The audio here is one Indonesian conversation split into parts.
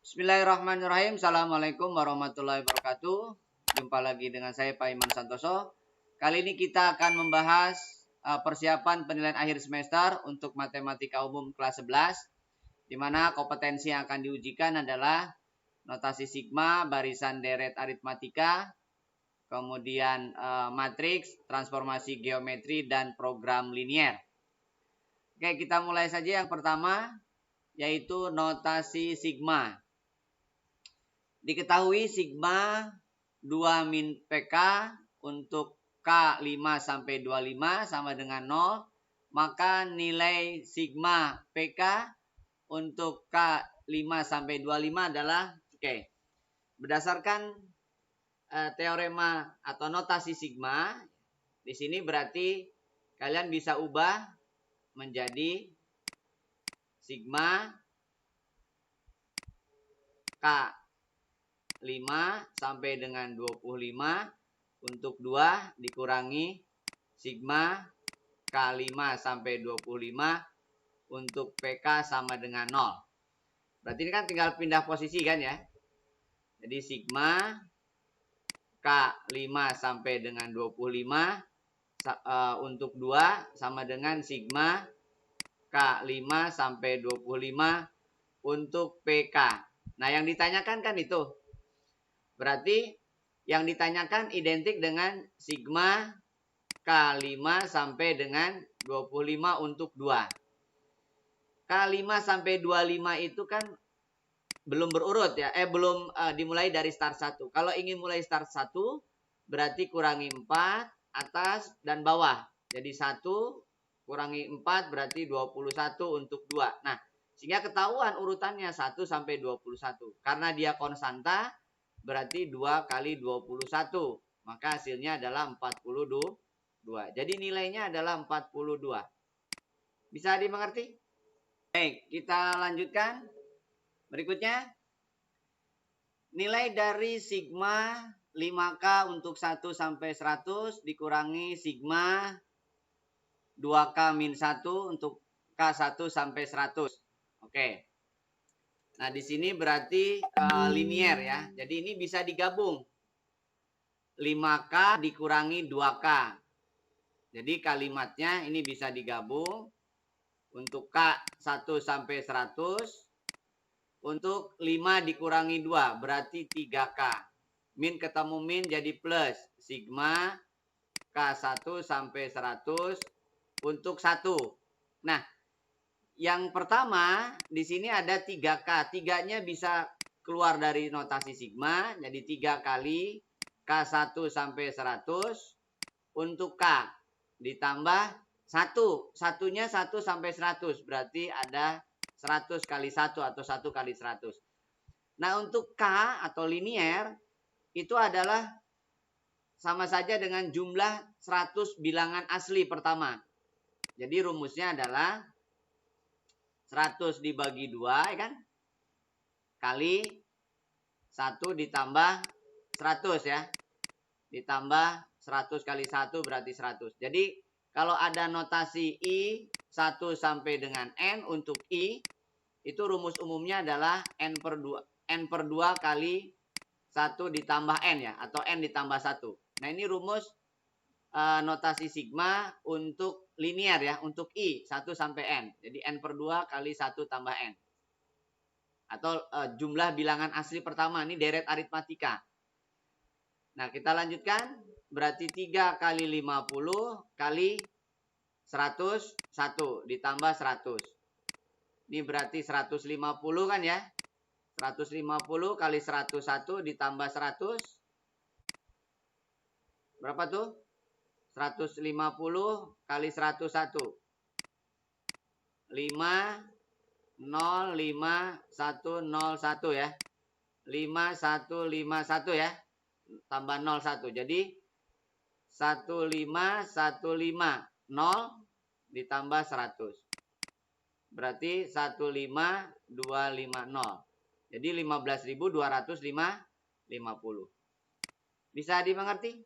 Bismillahirrahmanirrahim. Assalamualaikum warahmatullahi wabarakatuh. Jumpa lagi dengan saya Pak Iman Santoso. Kali ini kita akan membahas persiapan penilaian akhir semester untuk matematika umum kelas 11, di mana kompetensi yang akan diujikan adalah notasi sigma, barisan deret aritmatika, kemudian matriks, transformasi geometri, dan program linier. Oke, kita mulai saja yang pertama, yaitu notasi sigma. Diketahui sigma 2 min PK untuk K 5 sampai 25 sama dengan 0, maka nilai sigma PK untuk K 5 sampai 25 adalah berdasarkan teorema atau notasi sigma. Di sini berarti kalian bisa ubah menjadi sigma K 5 sampai dengan 25 untuk 2 dikurangi sigma K5 sampai 25 untuk PK sama dengan 0. Berarti ini kan tinggal pindah posisi kan ya. Jadi sigma K5 sampai dengan 25 untuk 2 sama dengan sigma K5 sampai 25 untuk PK. Nah, yang ditanyakan kan itu. Berarti yang ditanyakan identik dengan sigma K5 sampai dengan 25 untuk 2. K5 sampai 25 itu kan belum berurut ya. Belum dimulai dari start 1. Kalau ingin mulai start 1, berarti kurangi 4 atas dan bawah. Jadi 1 kurangi 4 berarti 21 untuk 2. Nah, sehingga ketahuan urutannya 1 sampai 21. Karena dia konstanta, berarti 2 kali 21. Maka hasilnya adalah 42. Jadi nilainya adalah 42. Bisa dimengerti? Baik, kita lanjutkan. Berikutnya, nilai dari sigma 5K untuk 1 sampai 100 dikurangi sigma 2K min 1 untuk K1 sampai 100. Oke. Nah, di sini berarti linier ya. Jadi ini bisa digabung. 5K dikurangi 2K. Jadi kalimatnya ini bisa digabung. Untuk K1 sampai 100. Untuk 5 dikurangi 2 berarti 3K. Min ketemu min jadi plus. Sigma K1 sampai 100 untuk 1. Nah, yang pertama di sini ada 3K. 3-nya bisa keluar dari notasi sigma. Jadi 3 kali K1 sampai 100 untuk K. Ditambah 1. Satunya 1 sampai 100. Berarti ada 100 kali 1 atau 1 kali 100. Nah, untuk K atau linier itu adalah sama saja dengan jumlah 100 bilangan asli pertama. Jadi rumusnya adalah 100 dibagi 2 ya kan? Kali 1 ditambah 100 ya. Ditambah 100 kali 1 berarti 100. Jadi kalau ada notasi I 1 sampai dengan N untuk I, itu rumus umumnya adalah N per 2 kali 1 ditambah N ya. Atau N ditambah 1. Nah, ini rumus notasi sigma untuk linier ya. Untuk I 1 sampai N. Jadi N per 2 kali 1 tambah N. Atau jumlah bilangan asli pertama. Ini deret aritmatika. Nah, kita lanjutkan. Berarti 3 kali 50 kali 100, 1 ditambah 100. Ini berarti 150 kan ya. 150 kali 101 ditambah 100. Berapa tuh? 150 kali 101. 5, 0, 5, 1, 0, 1 ya. 5, 1, 5, 1 ya. Tambah 0, 1. Jadi 1, 5, 1, 5, 0 ditambah 100. Berarti 1, 5, 2, 5, 0. Jadi 15.250. Bisa dimengerti?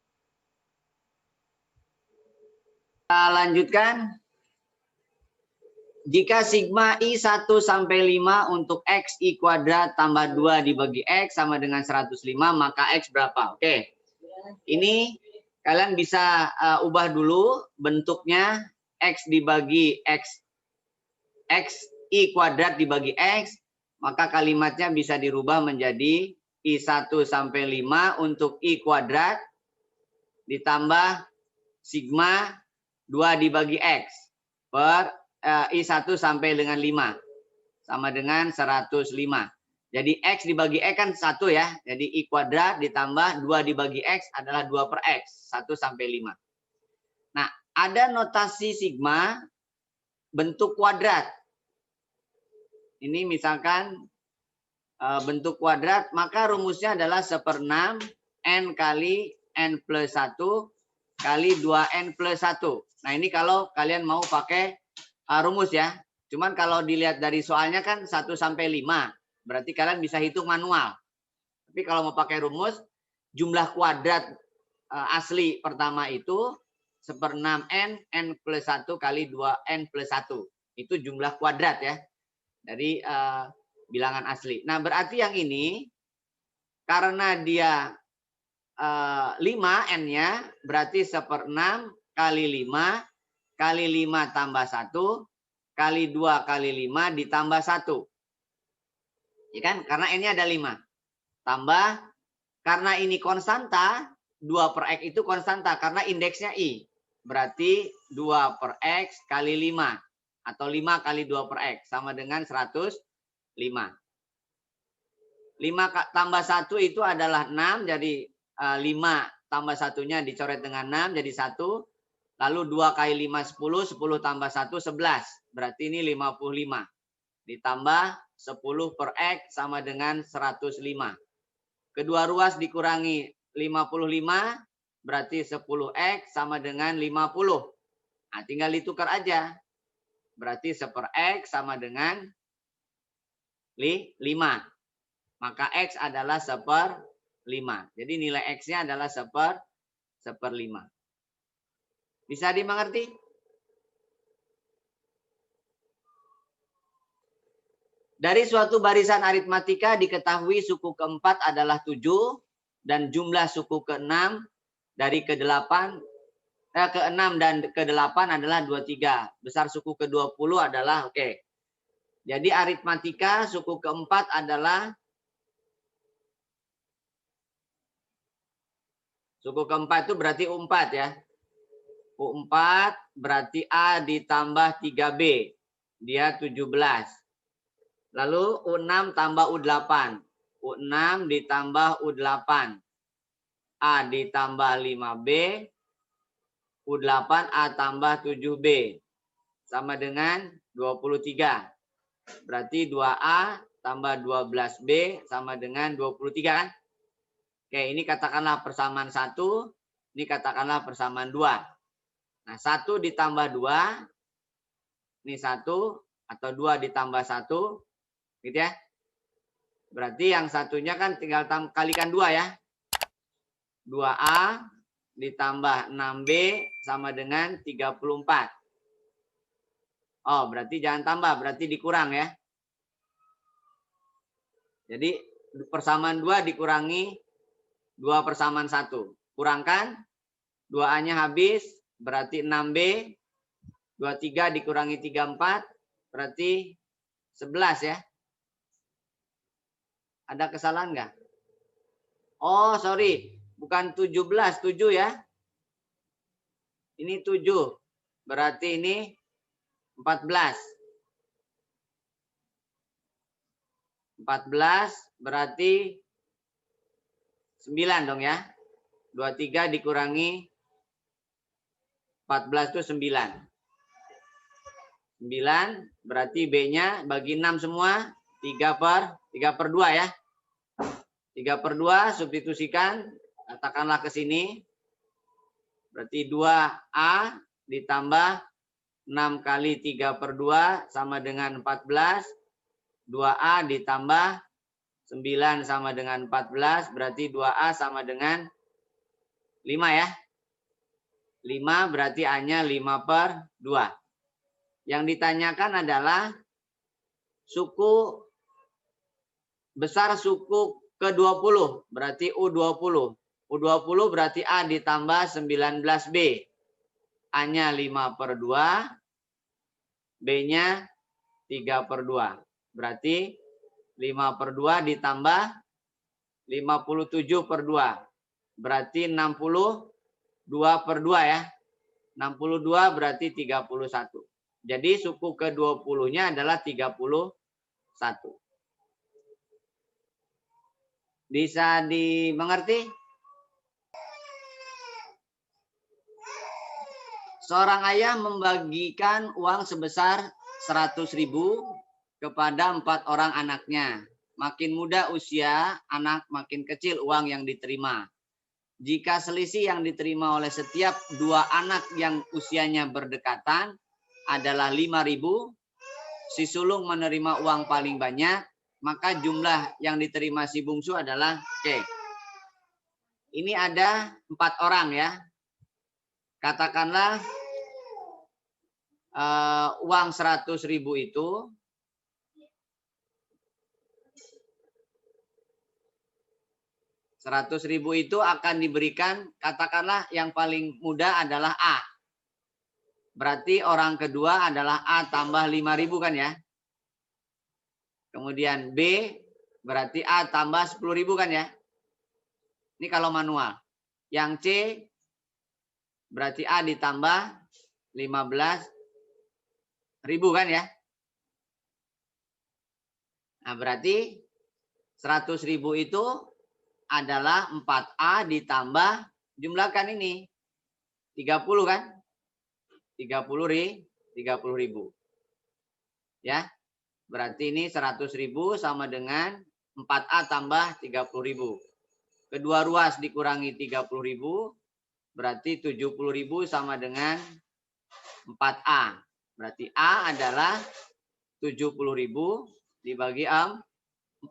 Kita lanjutkan. Jika sigma I1 sampai 5 untuk X I kuadrat tambah 2 dibagi X sama dengan 105, maka X berapa? Oke. Ini kalian bisa ubah dulu bentuknya X dibagi X I kuadrat dibagi X, maka kalimatnya bisa dirubah menjadi I1 sampai 5 untuk I kuadrat ditambah sigma 2 dibagi X per I1 sampai dengan 5 sama dengan 105. Jadi X dibagi X kan 1 ya. Jadi I kuadrat ditambah 2 dibagi X adalah 2 per X. 1 sampai 5. Nah, ada notasi sigma bentuk kuadrat. Ini misalkan bentuk kuadrat, maka rumusnya adalah 1/6 N kali N plus 1 kali 2N plus 1. Nah, ini kalau kalian mau pakai rumus ya. Cuman kalau dilihat dari soalnya kan 1 sampai 5. Berarti kalian bisa hitung manual. Tapi kalau mau pakai rumus, jumlah kuadrat asli pertama itu 1/6 N plus 1 kali 2N plus 1. Itu jumlah kuadrat ya. Dari bilangan asli. Nah, berarti yang ini, karena dia 5 N-nya, berarti 1/6 kali 5 kali 5 tambah 1 kali 2 kali 5 ditambah 1. Ya kan? Karena N-nya ada 5. Tambah, karena ini konstanta, 2 per X itu konstanta karena indeksnya I. Berarti 2 per X kali 5. Atau 5 kali 2 per X. Sama dengan 105. 5 tambah 1 itu adalah 6. Jadi 5 tambah 1-nya dicoret dengan 6 jadi 1. Lalu 2 kali 5 10. 10 tambah 1 11. Berarti ini 55. Ditambah 10 per X sama dengan 105. Kedua ruas dikurangi 55. Berarti 10X sama dengan 50. Nah, tinggal ditukar aja. Berarti 1/X sama dengan 5. Maka X adalah 1/5. Jadi nilai X-nya adalah 1/5. Bisa dimengerti? Dari suatu barisan aritmatika diketahui suku keempat adalah 7 dan jumlah suku ke-6 dari ke-6 dan ke-8 adalah 23. Besar suku ke-20 adalah oke. Jadi aritmatika suku keempat adalah suku keempat itu berarti U4 ya. U4 berarti A ditambah 3B. Dia 17. Lalu U6 tambah U8. U6 ditambah U8. A ditambah 5B. U8 A tambah 7B. Sama dengan 23. Berarti 2A tambah 12B sama dengan 23 kan? Oke, ini katakanlah persamaan 1. Ini katakanlah persamaan 2. Nah, 1 ditambah 2. Ini 1 atau 2 ditambah 1. Gitu ya. Berarti yang satunya kan tinggal kalikan 2 ya. 2A ditambah 6B sama dengan 34. Oh, berarti jangan tambah, berarti dikurang ya. Jadi persamaan 2 dikurangi 2 persamaan 1. Kurangkan 2A-nya habis, berarti 6B. 23 dikurangi 34, berarti 11 ya. Ada kesalahan nggak? Oh, sorry. Bukan 17, 7 ya. Ini 7. Berarti ini 14. 14 berarti 9 dong ya. 23 dikurangi 14 itu 9. 9 berarti B-nya bagi 6 semua 3 per 2 ya. 3/2 substitusikan, katakanlah ke sini. Berarti 2A ditambah 6 kali 3/2 sama dengan 14. 2A ditambah 9 sama dengan 14. Berarti 2A sama dengan 5 ya. 5 berarti A-nya 5/2. Yang ditanyakan adalah suku besar suku ke-20, berarti U20. U20 berarti A ditambah 19B. A-nya 5/2, B-nya 3/2. Berarti 5/2 ditambah 57/2. Berarti 62/2 ya. 62 berarti 31. Jadi suku ke-20-nya adalah 31. Bisa dimengerti? Seorang ayah membagikan uang sebesar 100.000 kepada 4 orang anaknya. Makin muda usia anak, makin kecil uang yang diterima. Jika selisih yang diterima oleh setiap 2 anak yang usianya berdekatan adalah 5.000, si sulung menerima uang paling banyak, maka jumlah yang diterima si bungsu adalah oke. Ini ada 4 orang ya. Katakanlah uang 100.000 itu akan diberikan, katakanlah yang paling muda adalah A. Berarti orang kedua adalah A tambah 5.000 kan ya. Kemudian B berarti A tambah 10.000 kan ya. Ini kalau manual. Yang C berarti A ditambah 15.000 kan ya. Nah berarti 100.000 itu adalah 4A ditambah, jumlahkan ini 30 kan. 30.000 ya. Berarti ini 100.000 sama dengan 4A tambah 30.000. Kedua ruas dikurangi 30.000 berarti 70.000 sama dengan 4A. Berarti A adalah 70.000 dibagi 4.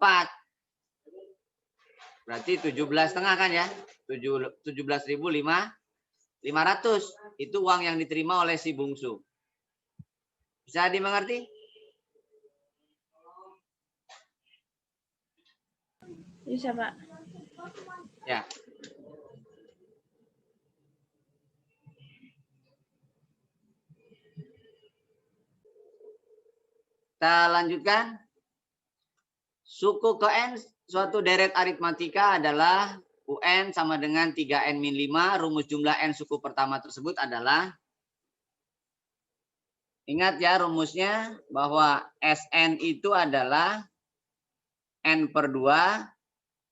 Berarti 17,5 kan ya. 17.500 itu uang yang diterima oleh si bungsu. Bisa dimengerti? Bisa, Pak. Ya. Kita lanjutkan. Suku ke N suatu deret aritmatika adalah UN sama dengan 3N-5. Rumus jumlah N suku pertama tersebut adalah, ingat ya rumusnya, bahwa SN itu adalah N/2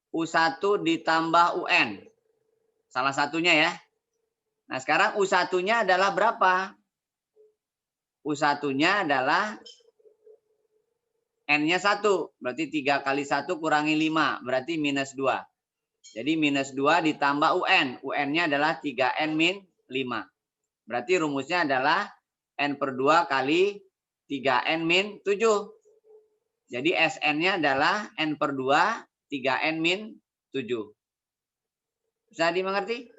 U1 ditambah UN. Salah satunya ya. Nah sekarang U1-nya adalah berapa? U1-nya adalah N-nya 1. Berarti 3 kali 1 kurangi 5. Berarti minus 2. Jadi minus 2 ditambah UN. UN-nya adalah 3N-5. Berarti rumusnya adalah N/2 kali 3N-7. Jadi SN-nya adalah N/2 3N-7. Bisa dimengerti?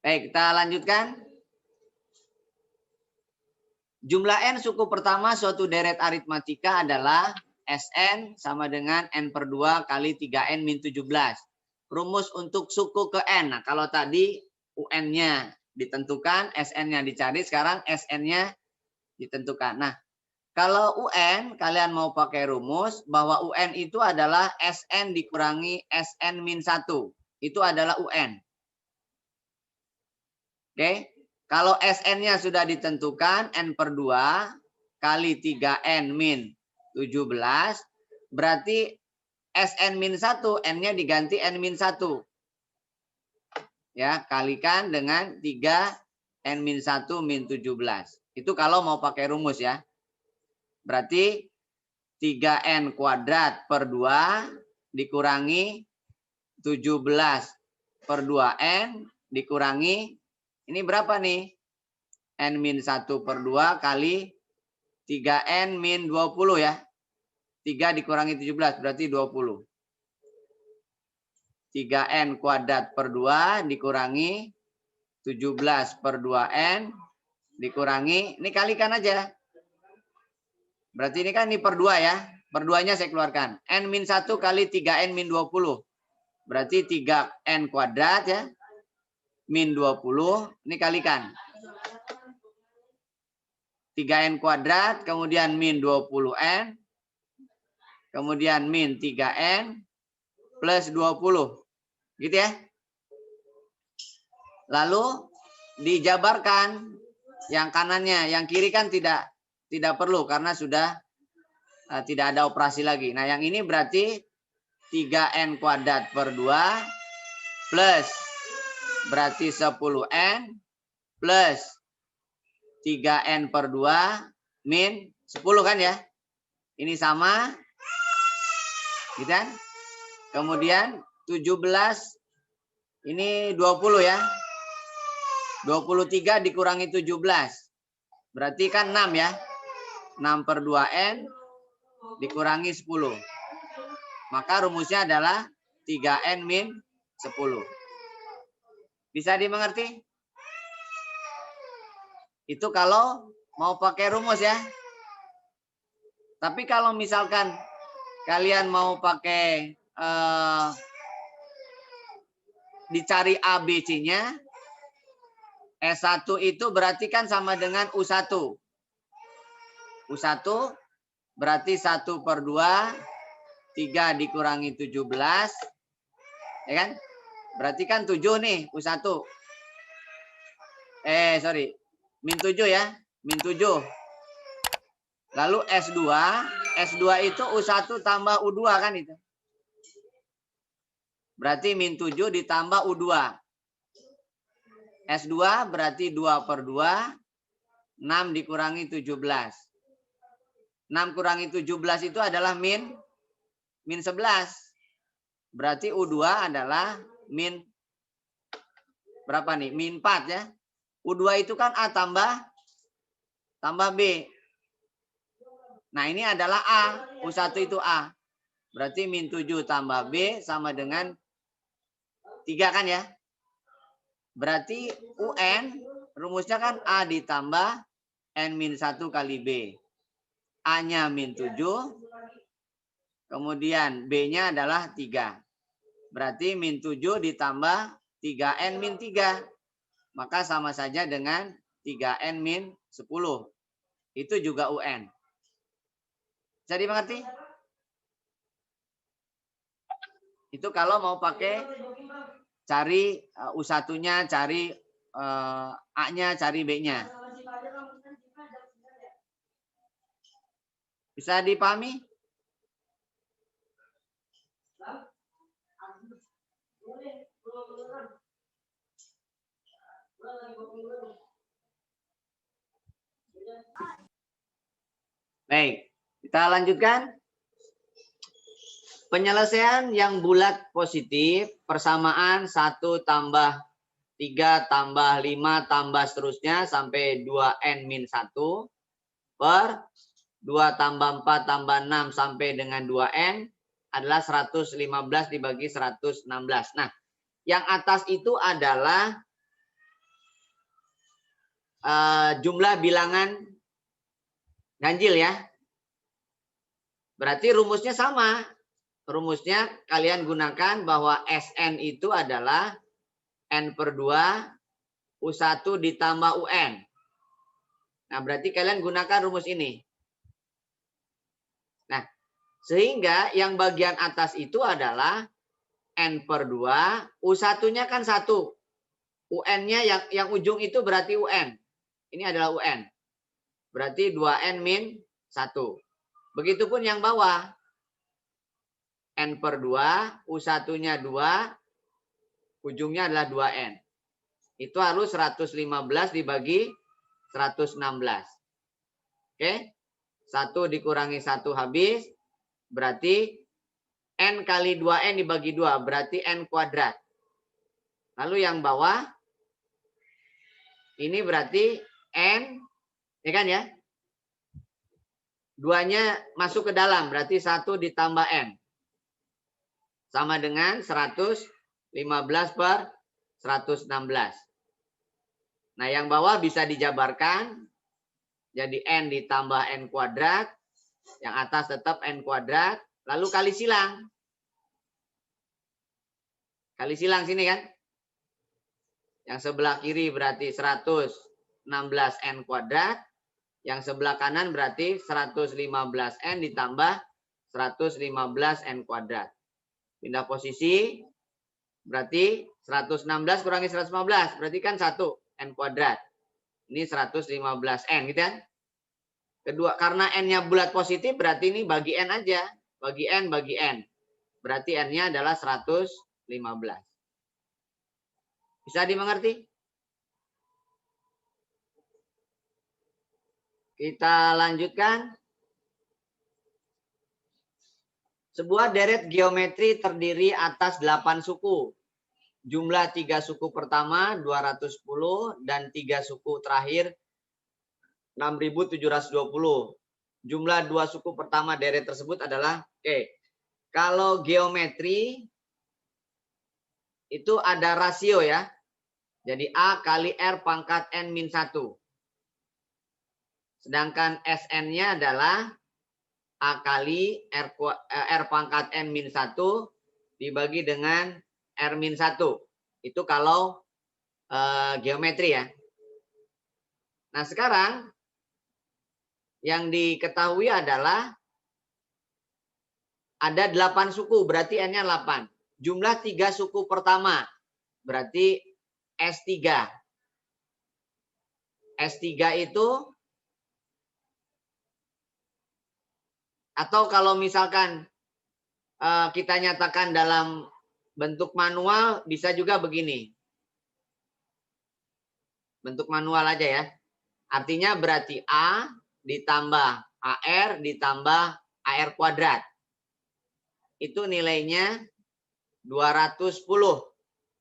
Baik, kita lanjutkan. Jumlah N suku pertama suatu deret aritmatika adalah SN sama dengan N/2 kali 3N-17. Rumus untuk suku ke N. Nah, kalau tadi UN-nya ditentukan, SN-nya dicari, sekarang SN-nya ditentukan. Nah, kalau UN, kalian mau pakai rumus bahwa UN itu adalah SN dikurangi SN-1. Itu adalah UN. Oke. Kalau SN-nya sudah ditentukan, N/2 kali 3N-17, berarti SN-1, N-nya diganti N-1. Ya, kalikan dengan 3N-1-17. Itu kalau mau pakai rumus ya. Berarti 3N kuadrat per 2 dikurangi 17 per 2N dikurangi, ini berapa nih? N-1 per 2 kali 3N-20 ya. 3 dikurangi 17 berarti 20. 3N kuadrat per 2 dikurangi 17 per 2N dikurangi, ini kalikan aja. Berarti ini kan ini per 2 ya. Per 2-nya saya keluarkan. N-1 kali 3N-20. Berarti 3N kuadrat ya. Min 20. Ini kalikan. 3N kuadrat. Kemudian min 20N. Kemudian min 3N. Plus 20. Gitu ya. Lalu dijabarkan. Yang kanannya. Yang kiri kan tidak perlu. Karena sudah tidak ada operasi lagi. Nah, yang ini berarti 3N kuadrat per 2 plus berarti 10N plus 3N per 2 min 10 kan ya. Ini sama. Gitu kan? Kemudian 17 ini 20 ya. 23 dikurangi 17. Berarti kan 6 ya. 6 per 2N dikurangi 10. Maka rumusnya adalah 3N min 10. Bisa dimengerti? Itu kalau mau pakai rumus ya. Tapi kalau misalkan kalian mau pakai dicari A, B, C-nya. S1 itu berarti kan sama dengan U1. U1 berarti 1 per 2, 3 dikurangi 17. Ya kan? Berarti kan 7 nih, U1. Sorry. Min 7 ya. Min 7. Lalu S2. S2 itu U1 tambah U2 kan itu. Berarti min 7 ditambah U2. S2 berarti 2 per 2. 6 dikurangi 17. 6 kurangi 17 itu adalah min 11. Berarti U2 adalah min berapa nih? Min 4 ya. U2 itu kan A tambah B. Nah ini adalah A. U1 itu A. Berarti min 7 tambah B sama dengan 3 kan ya. Berarti UN rumusnya kan A ditambah N-1 kali B. A-nya min 7. Kemudian B-nya adalah 3. Berarti min 7 ditambah 3N min 3. Maka sama saja dengan 3N min 10. Itu juga UN. Bisa dimengerti? Itu kalau mau pakai cari U1-nya, cari A-nya, cari B-nya. Bisa dipahami? Baik, kita lanjutkan. Penyelesaian yang bulat positif, persamaan 1 tambah 3 tambah 5 tambah seterusnya sampai 2N min 1 per 2 tambah 4 tambah 6 sampai dengan 2N adalah 115 dibagi 116. Nah, yang atas itu adalah jumlah bilangan ganjil ya. Berarti rumusnya sama. Rumusnya kalian gunakan bahwa Sn itu adalah N per 2 U1 ditambah UN. Nah, berarti kalian gunakan rumus ini. Nah, sehingga yang bagian atas itu adalah N per 2. U1-nya kan 1. UN-nya yang ujung itu berarti UN. Ini adalah UN. Berarti 2N min 1. Begitupun yang bawah. N per 2, U1-nya 2, ujungnya adalah 2N. Itu harus 115 dibagi 116. Oke? 1 dikurangi 1 habis, berarti N kali 2N dibagi 2, berarti N kuadrat. Lalu yang bawah, ini berarti N, ya kan ya? 2-nya masuk ke dalam, berarti 1 ditambah N. Sama dengan 115 per 116. Nah, yang bawah bisa dijabarkan. Jadi N ditambah N kuadrat. Yang atas tetap N kuadrat. Lalu kali silang. Kali silang sini kan. Yang sebelah kiri berarti 116N kuadrat. Yang sebelah kanan berarti 115N ditambah 115N kuadrat. Pindah posisi. Berarti 116 kurangi 115. Berarti kan 1 N kuadrat. Ini 115N gitu kan. Kedua, karena N-nya bulat positif berarti ini bagi N aja. Bagi N, bagi N. Berarti N-nya adalah 115. Bisa dimengerti? Kita lanjutkan. Sebuah deret geometri terdiri atas 8 suku. Jumlah 3 suku pertama 210 dan 3 suku terakhir 6.720. Jumlah 2 suku pertama deret tersebut adalah kalau geometri itu ada rasio ya. Jadi A kali R pangkat N-1. Sedangkan SN-nya adalah A kali R pangkat N-1 dibagi dengan R-1. Itu kalau geometri ya. Nah sekarang yang diketahui adalah ada 8 suku, berarti N-nya 8. Jumlah 3 suku pertama, berarti S3. S3 itu, atau kalau misalkan kita nyatakan dalam bentuk manual, bisa juga begini. Bentuk manual aja ya. Artinya berarti A ditambah AR ditambah AR kuadrat. Itu nilainya 210.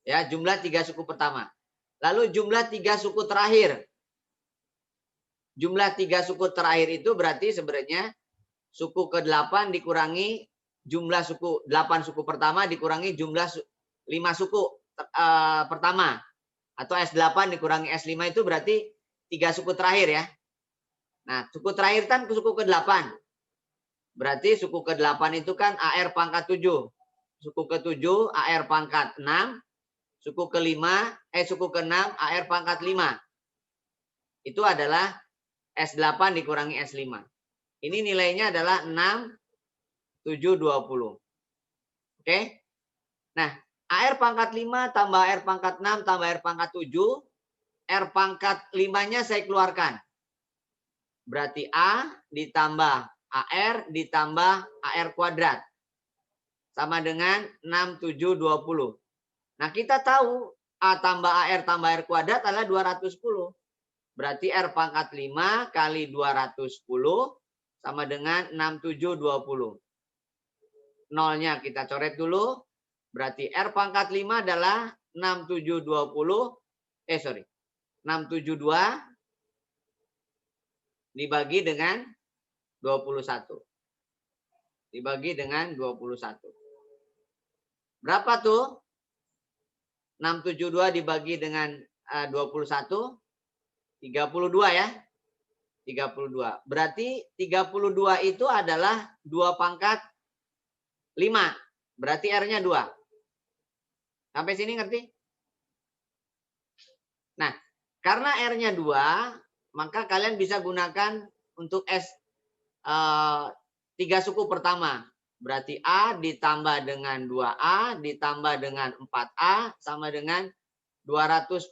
Ya, jumlah 3 suku pertama. Lalu jumlah 3 suku terakhir. Jumlah 3 suku terakhir itu berarti sebenarnya suku ke-8 dikurangi jumlah suku 8 suku pertama dikurangi jumlah 5 suku pertama. Atau S8 dikurangi S5 itu berarti 3 suku terakhir ya. Nah, suku terakhir kan suku ke-8. Berarti suku ke-8 itu kan AR pangkat 7. Suku ke-7 AR pangkat 6. Suku ke-5 suku ke-6 AR pangkat 5. Itu adalah S8 dikurangi S5. Ini nilainya adalah 6.720. Oke? Nah, AR pangkat 5 tambah AR pangkat 6 tambah AR pangkat 7. R pangkat 5-nya saya keluarkan. Berarti A ditambah AR ditambah AR kuadrat. Sama dengan 6.720. Nah, kita tahu A tambah AR tambah AR kuadrat adalah 210. Berarti R pangkat 5 kali 210 sama dengan 6.720. Nolnya kita coret dulu. Berarti R pangkat 5 adalah 6.720. 672 dibagi dengan 21. Dibagi dengan 21. Berapa tuh? 672 dibagi dengan 21. 32 ya. 32. Berarti 32 itu adalah 2 pangkat 5. Berarti R-nya 2. Sampai sini ngerti? Nah, karena R-nya 2, maka kalian bisa gunakan untuk S 3 suku pertama. Berarti A ditambah dengan 2A ditambah dengan 4A sama dengan 210.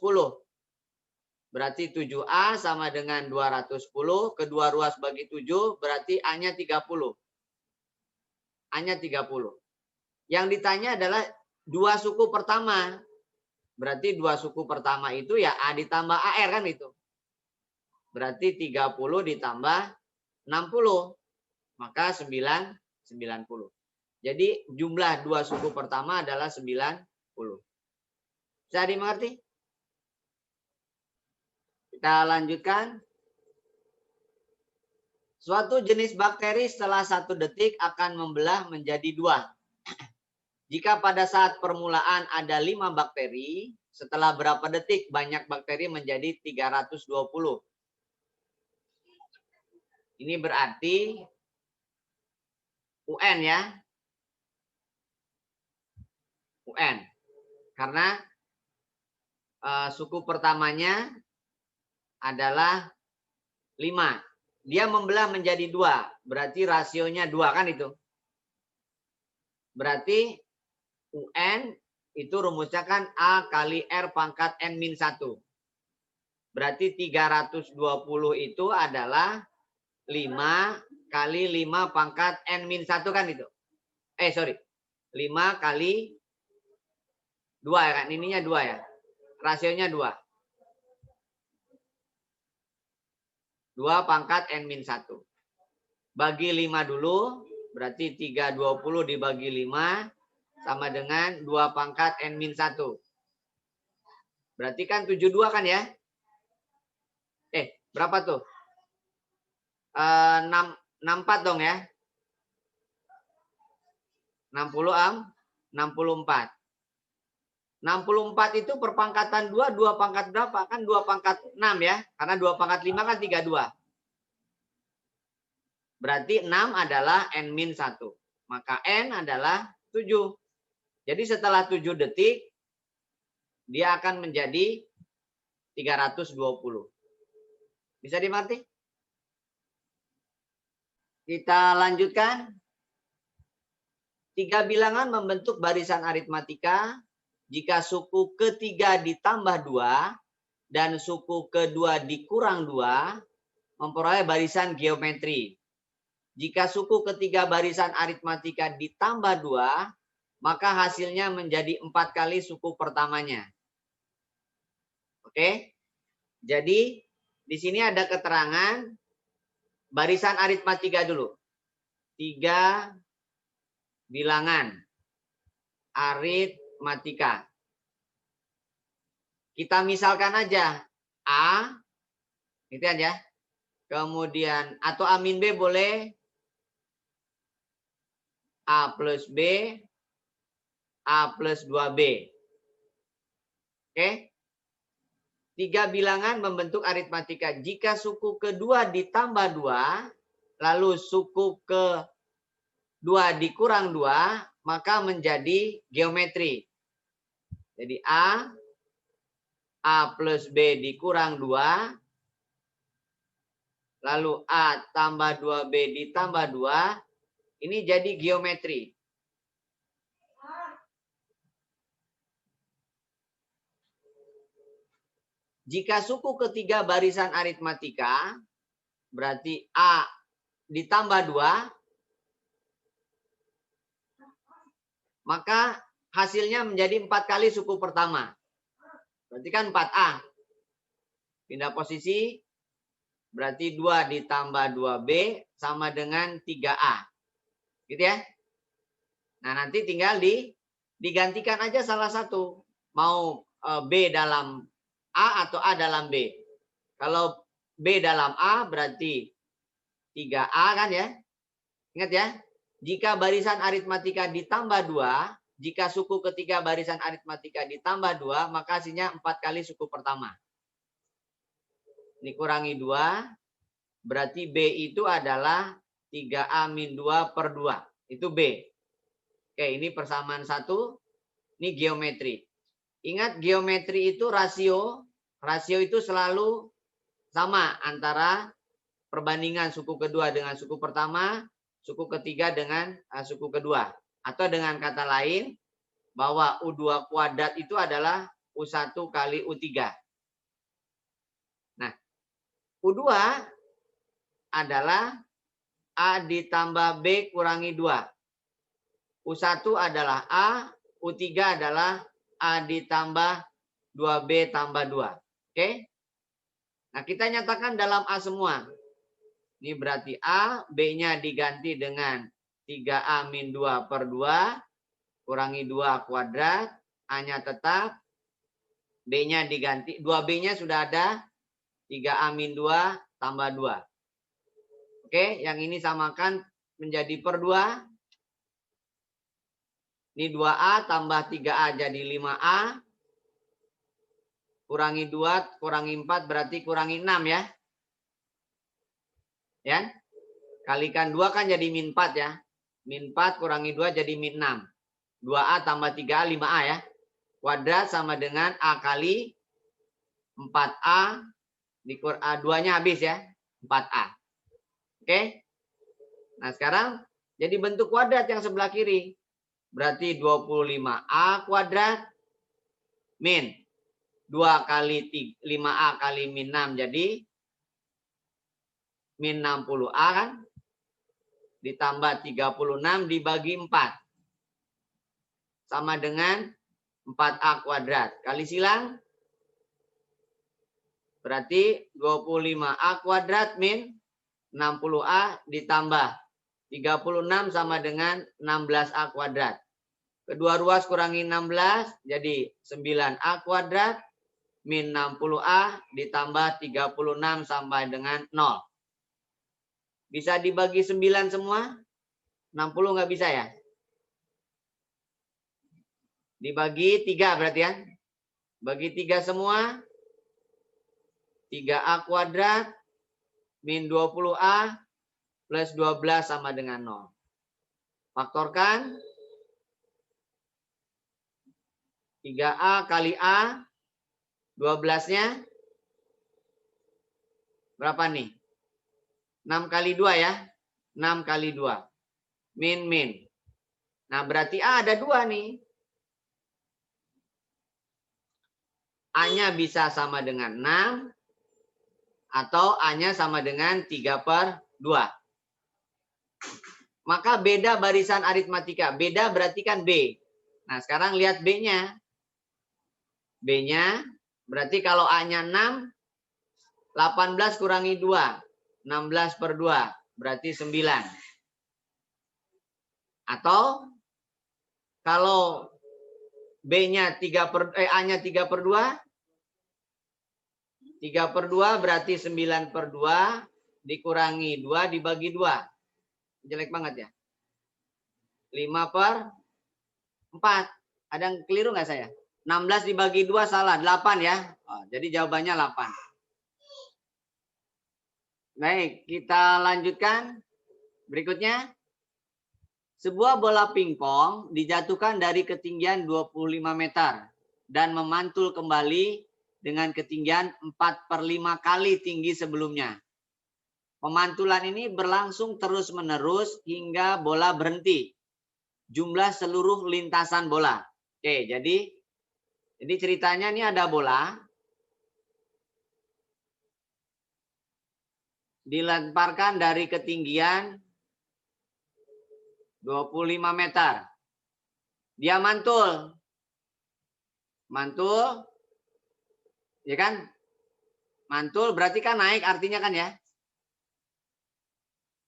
Berarti 7A sama dengan 210. Kedua ruas bagi 7 berarti A-nya 30. A-nya 30. Yang ditanya adalah 2 suku pertama. Berarti 2 suku pertama itu ya A ditambah AR kan itu. Berarti 30 ditambah 60. Maka 90. Jadi jumlah 2 suku pertama adalah 90. Bisa dimengerti? Kita lanjutkan. Suatu jenis bakteri setelah 1 detik akan membelah menjadi 2. Jika pada saat permulaan ada 5 bakteri, setelah berapa detik banyak bakteri menjadi 320. Ini berarti UN ya. UN. Karena suku pertamanya adalah 5. Dia membelah menjadi 2. Berarti rasionya 2 kan itu. Berarti UN itu rumusnya kan A kali R pangkat N-1. Berarti 320 itu adalah 5 kali 5 pangkat N-1 kan itu. Sorry. 5 kali 2 ya kan. Ininya 2 ya. Rasionya 2. 2 pangkat N-1. Bagi 5 dulu. Berarti 320 dibagi 5 sama dengan 2 pangkat N-1. Berarti kan 72 kan ya? Berapa tuh? 64 dong ya? 64. 64 itu perpangkatan 2 pangkat berapa? Kan 2 pangkat 6 ya. Karena 2 pangkat 5 kan 32. Berarti 6 adalah N-1. Maka N adalah 7. Jadi setelah 7 detik, dia akan menjadi 320. Bisa dimengerti? Kita lanjutkan. 3 bilangan membentuk barisan aritmatika jika suku ketiga ditambah 2 dan suku kedua dikurang 2 memperoleh barisan geometri. Jika suku ketiga barisan aritmatika ditambah 2, maka hasilnya menjadi 4 kali suku pertamanya. Oke? Jadi, di sini ada keterangan barisan aritmatika dulu. 3 bilangan aritmatika. Kita misalkan aja A, itu aja. Kemudian, atau A min B boleh. A plus B, A plus 2B. Oke. 3 bilangan membentuk aritmatika. Jika suku kedua ditambah 2, lalu suku kedua dikurang 2, maka menjadi geometri. Jadi A plus B dikurang 2, lalu A tambah 2B ditambah 2, ini jadi geometri. Jika suku ketiga barisan aritmatika, berarti A ditambah 2, maka hasilnya menjadi 4 kali suku pertama. Berarti kan 4A. Pindah posisi, berarti 2 ditambah 2B sama dengan 3A. Gitu ya. Nah, nanti tinggal digantikan aja salah satu. Mau B dalam A atau A dalam B. Kalau B dalam A berarti 3A kan ya. Ingat ya. Jika barisan aritmatika ditambah 2, jika suku ketiga barisan aritmatika ditambah 2, maka hasilnya 4 kali suku pertama. Ini kurangi 2, berarti B itu adalah 3A min 2 per 2. Itu B. Oke, ini persamaan 1. Ini geometri. Ingat geometri itu rasio. Rasio itu selalu sama antara perbandingan suku kedua dengan suku pertama, suku ketiga dengan suku kedua. Atau dengan kata lain, bahwa U2 kuadrat itu adalah U1 kali U3. Nah, U2 adalah A ditambah B kurangi 2. U1 adalah A, U3 adalah A ditambah 2B tambah 2. Oke? Nah, kita nyatakan dalam A semua. Ini berarti A, B-nya diganti dengan 3A min 2 per 2, kurangi 2 kuadrat, A-nya tetap, B-nya diganti, 2B-nya sudah ada, 3A min 2 tambah 2. Oke, yang ini samakan menjadi per 2. Ini 2A tambah 3A jadi 5A. Kurangi 2, kurangi 4 berarti kurangi 6 ya. Ya. Kalikan 2 kan jadi min 4 ya. Min 4 kurangi 2 jadi min 6. 2A tambah 3A 5A ya. Kuadrat sama dengan A kali 4A. Dikur A 2-nya habis ya. 4A. Oke. Nah sekarang jadi bentuk kuadrat yang sebelah kiri. Berarti 25A kuadrat min 2 kali 5A kali min 6 jadi min 60A kan. Ditambah 36 dibagi 4. Sama dengan 4A kuadrat. Kali silang. Berarti 25A kuadrat min 60A ditambah 36 sama dengan 16A kuadrat. Kedua ruas kurangi 16 jadi 9A kuadrat min 60A ditambah 36 sampai dengan 0. Bisa dibagi 9 semua? 60 nggak bisa ya? Dibagi 3 berarti ya. Bagi 3 semua. 3A kuadrat min 20A plus 12 sama dengan 0. Faktorkan. 3A kali A. 12-nya. Berapa nih? 6 kali 2 ya. 6 kali 2. Min, min. Nah berarti A ada 2 nih. A-nya bisa sama dengan 6. Atau A-nya sama dengan 3/2. Maka beda barisan aritmatika. Beda berarti kan B. Nah sekarang lihat B-nya. B-nya berarti kalau A-nya 6. 18 kurangi 2. 16/2. Berarti 9. Atau kalau B-nya A-nya 3/2. 3/2 berarti 9/2 dikurangi 2 dibagi 2. Jelek banget ya. 5/4. Ada yang keliru nggak saya? 16 dibagi 2 salah. 8 ya. Oh, jadi jawabannya 8. Baik, kita lanjutkan. Berikutnya. Sebuah bola pingpong dijatuhkan dari ketinggian 25 meter. Dan memantul kembali dengan ketinggian 4/5 kali tinggi sebelumnya. Pemantulan ini berlangsung terus-menerus hingga bola berhenti. Jumlah seluruh lintasan bola. Oke, jadi ceritanya ini ada bola. Dilemparkan dari ketinggian 25 meter. Dia mantul. Mantul. Ya kan? Mantul berarti kan naik artinya kan ya.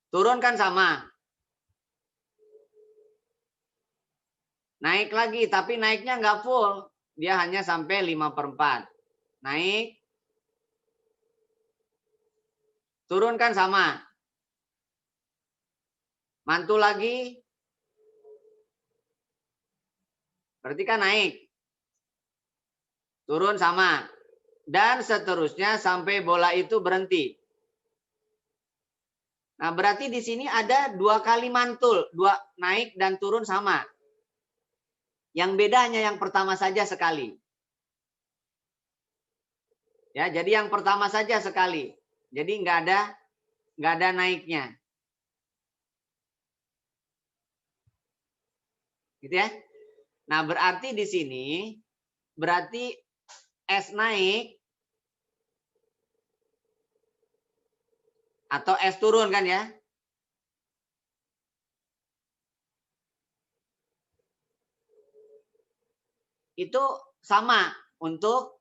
Turun kan sama. Naik lagi, tapi naiknya nggak full. Dia hanya sampai 5/4. Naik. Turun kan sama. Mantul lagi. Berarti kan naik. Turun sama. Dan seterusnya sampai bola itu berhenti. Nah, berarti di sini ada 2 kali mantul. 2 naik dan turun sama. Yang beda hanya yang pertama saja sekali. Ya, jadi yang pertama saja sekali. Jadi nggak ada naiknya. Gitu ya. Nah, berarti di sini berarti S naik atau S turun kan ya? Itu sama untuk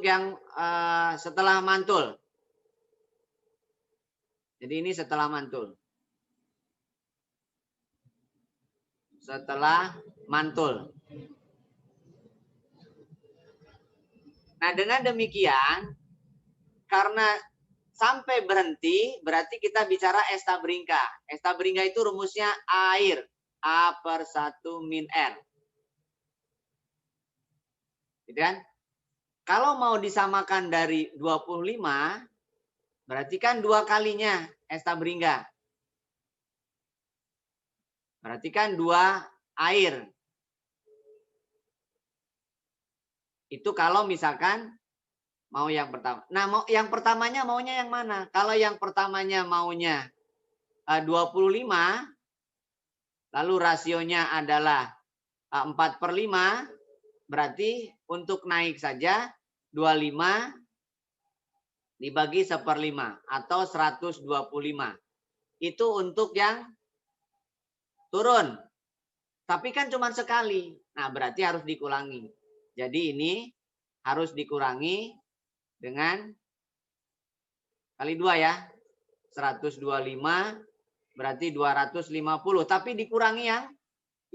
yang setelah mantul. Jadi ini setelah mantul. Setelah mantul. Nah, dengan demikian, karena sampai berhenti, berarti kita bicara estabringka. Estabringka itu rumusnya air. A per 1 min R. Gitu kan? Kalau mau disamakan dari 25, berarti kan 2 kalinya Estabriga. Berarti kan 2 air. Itu kalau misalkan mau yang pertama. Nah, mau yang pertamanya maunya yang mana? Kalau yang pertamanya maunya 25, lalu rasionya adalah 4/5, berarti untuk naik saja 25 dibagi 1/5 atau 125. Itu untuk yang turun. Tapi kan cuma sekali. Nah, berarti harus dikurangi. Jadi ini harus dikurangi dengan kali 2 ya. 125 berarti 250. Tapi dikurangi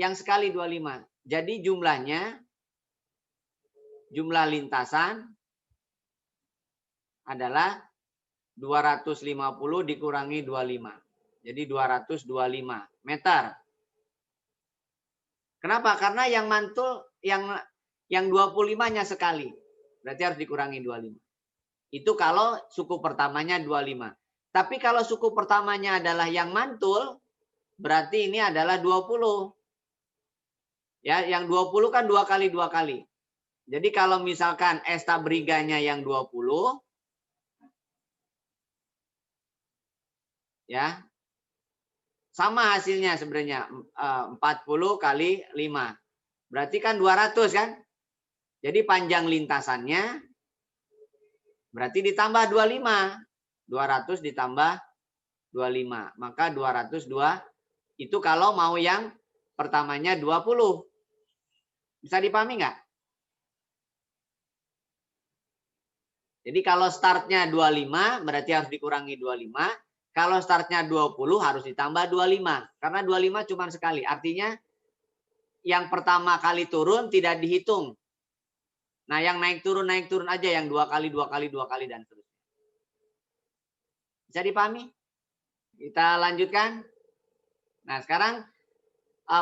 yang sekali 25. Jadi jumlah lintasan adalah 250 dikurangi 25. Jadi 225 meter. Kenapa? Karena yang mantul yang 25-nya sekali. Berarti harus dikurangi 25. Itu kalau suku pertamanya 25. Tapi kalau suku pertamanya adalah yang mantul, berarti ini adalah 20. Ya, yang 20 kan 2 kali 2 kali. Jadi kalau misalkan Estabriganya yang 20, ya, sama hasilnya sebenarnya 40 kali 5. Berarti kan 200 kan? Jadi panjang lintasannya berarti ditambah 25. 200 ditambah 25. Maka 202 itu kalau mau yang pertamanya 20. Bisa dipahami nggak? Jadi kalau startnya 25 berarti harus dikurangi 25. Kalau startnya 20 harus ditambah 25. Karena 25 cuma sekali. Artinya yang pertama kali turun tidak dihitung. Nah yang naik turun aja. Yang 2 kali, 2 kali, 2 kali dan seterusnya. Bisa dipahami? Kita lanjutkan. Nah sekarang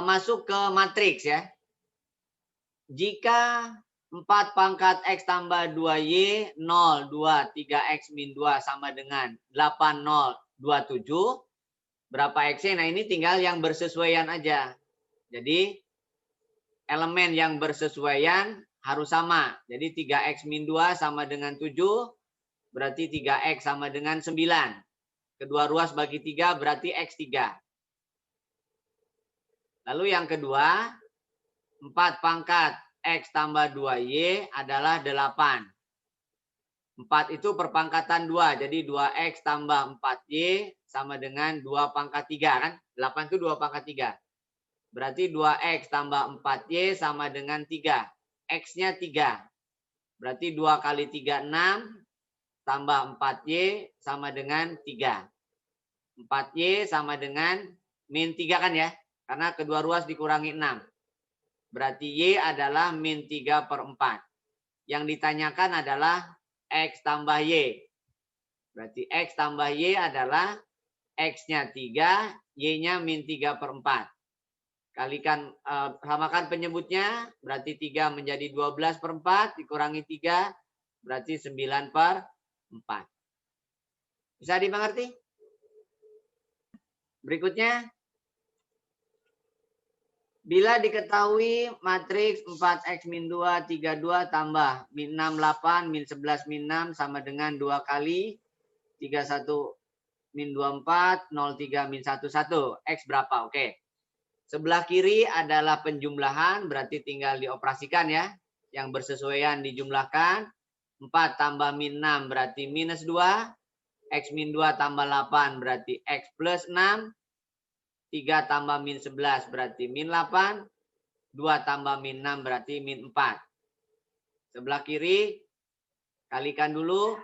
masuk ke matriks ya. Jika 4 pangkat X tambah 2Y 0, 2, 3X min 2 sama dengan 8, 0, 27. Berapa X-nya? Nah ini tinggal yang bersesuaian aja. Jadi elemen yang bersesuaian harus sama. Jadi 3X min 2 sama dengan 7. Berarti 3X sama dengan 9. Kedua ruas bagi 3 berarti X3. Lalu yang kedua, 4 pangkat X tambah 2Y adalah 8. 4 itu perpangkatan 2. Jadi 2X tambah 4Y sama dengan 2 pangkat 3 kan? 8 itu 2 pangkat 3. Berarti 2X tambah 4Y sama dengan 3. X-nya 3. Berarti 2 kali 3, 6. Tambah 4Y sama dengan 3. 4Y sama dengan min 3 kan ya? Karena kedua ruas dikurangi 6. Berarti Y adalah min 3/4. Yang ditanyakan adalah X tambah Y. Berarti X tambah Y adalah X-nya 3, Y-nya min 3/4. Kalikan, samakan penyebutnya, berarti 3 menjadi 12/4, dikurangi 3, berarti 9/4. Bisa dimengerti? Berikutnya. Bila diketahui matriks 4X min 2, 32 tambah min 6, 8, min 11, min 6 sama dengan 2 kali 31 min 24, 03 min 11. X berapa? Oke. Sebelah kiri adalah penjumlahan, berarti tinggal dioperasikan ya. Yang bersesuaian dijumlahkan. 4 tambah min 6 berarti minus 2. X min 2 tambah 8 berarti X plus 6. 3 tambah min 11 berarti min 8. 2 tambah min 6 berarti min 4. Sebelah kiri kalikan dulu.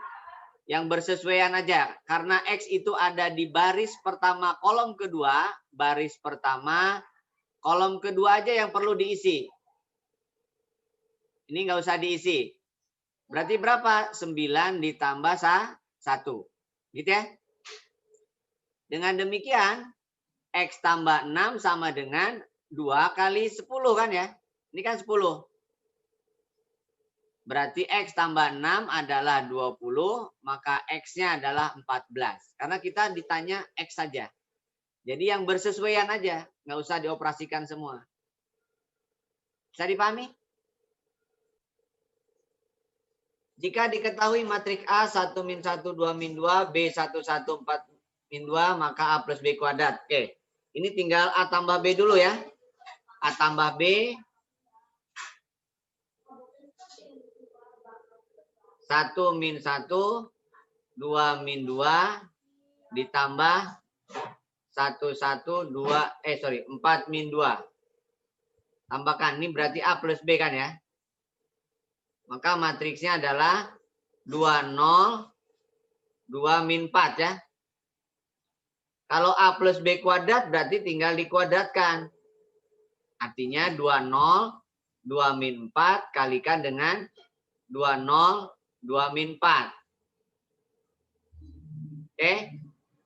Yang bersesuaian aja. Karena X itu ada di baris pertama kolom kedua. Baris pertama kolom kedua aja yang perlu diisi. Ini nggak usah diisi. Berarti berapa? 9 ditambah 1. Gitu ya. Dengan demikian X tambah 6 sama dengan 2 kali 10 kan ya. Ini kan 10. Berarti X tambah 6 adalah 20, maka X-nya adalah 14. Karena kita ditanya X saja. Jadi yang bersesuaian aja, nggak usah dioperasikan semua. Bisa dipahami? Jika diketahui matriks A 1 min 1 2 min 2, B 1 1 4 min 2, maka A plus B kuadrat. Oke, ini tinggal A tambah B dulu ya. A tambah B 1 min 1 2 min 2 ditambah 4 min 2. Tambahkan, ini berarti A plus B kan ya. Maka matriksnya adalah 2 0 2 min 4 ya. Kalau A plus B kuadrat berarti tinggal dikuadratkan. Artinya 2 0 2 min 4 kalikan dengan 2 0 2 min 4. Oke.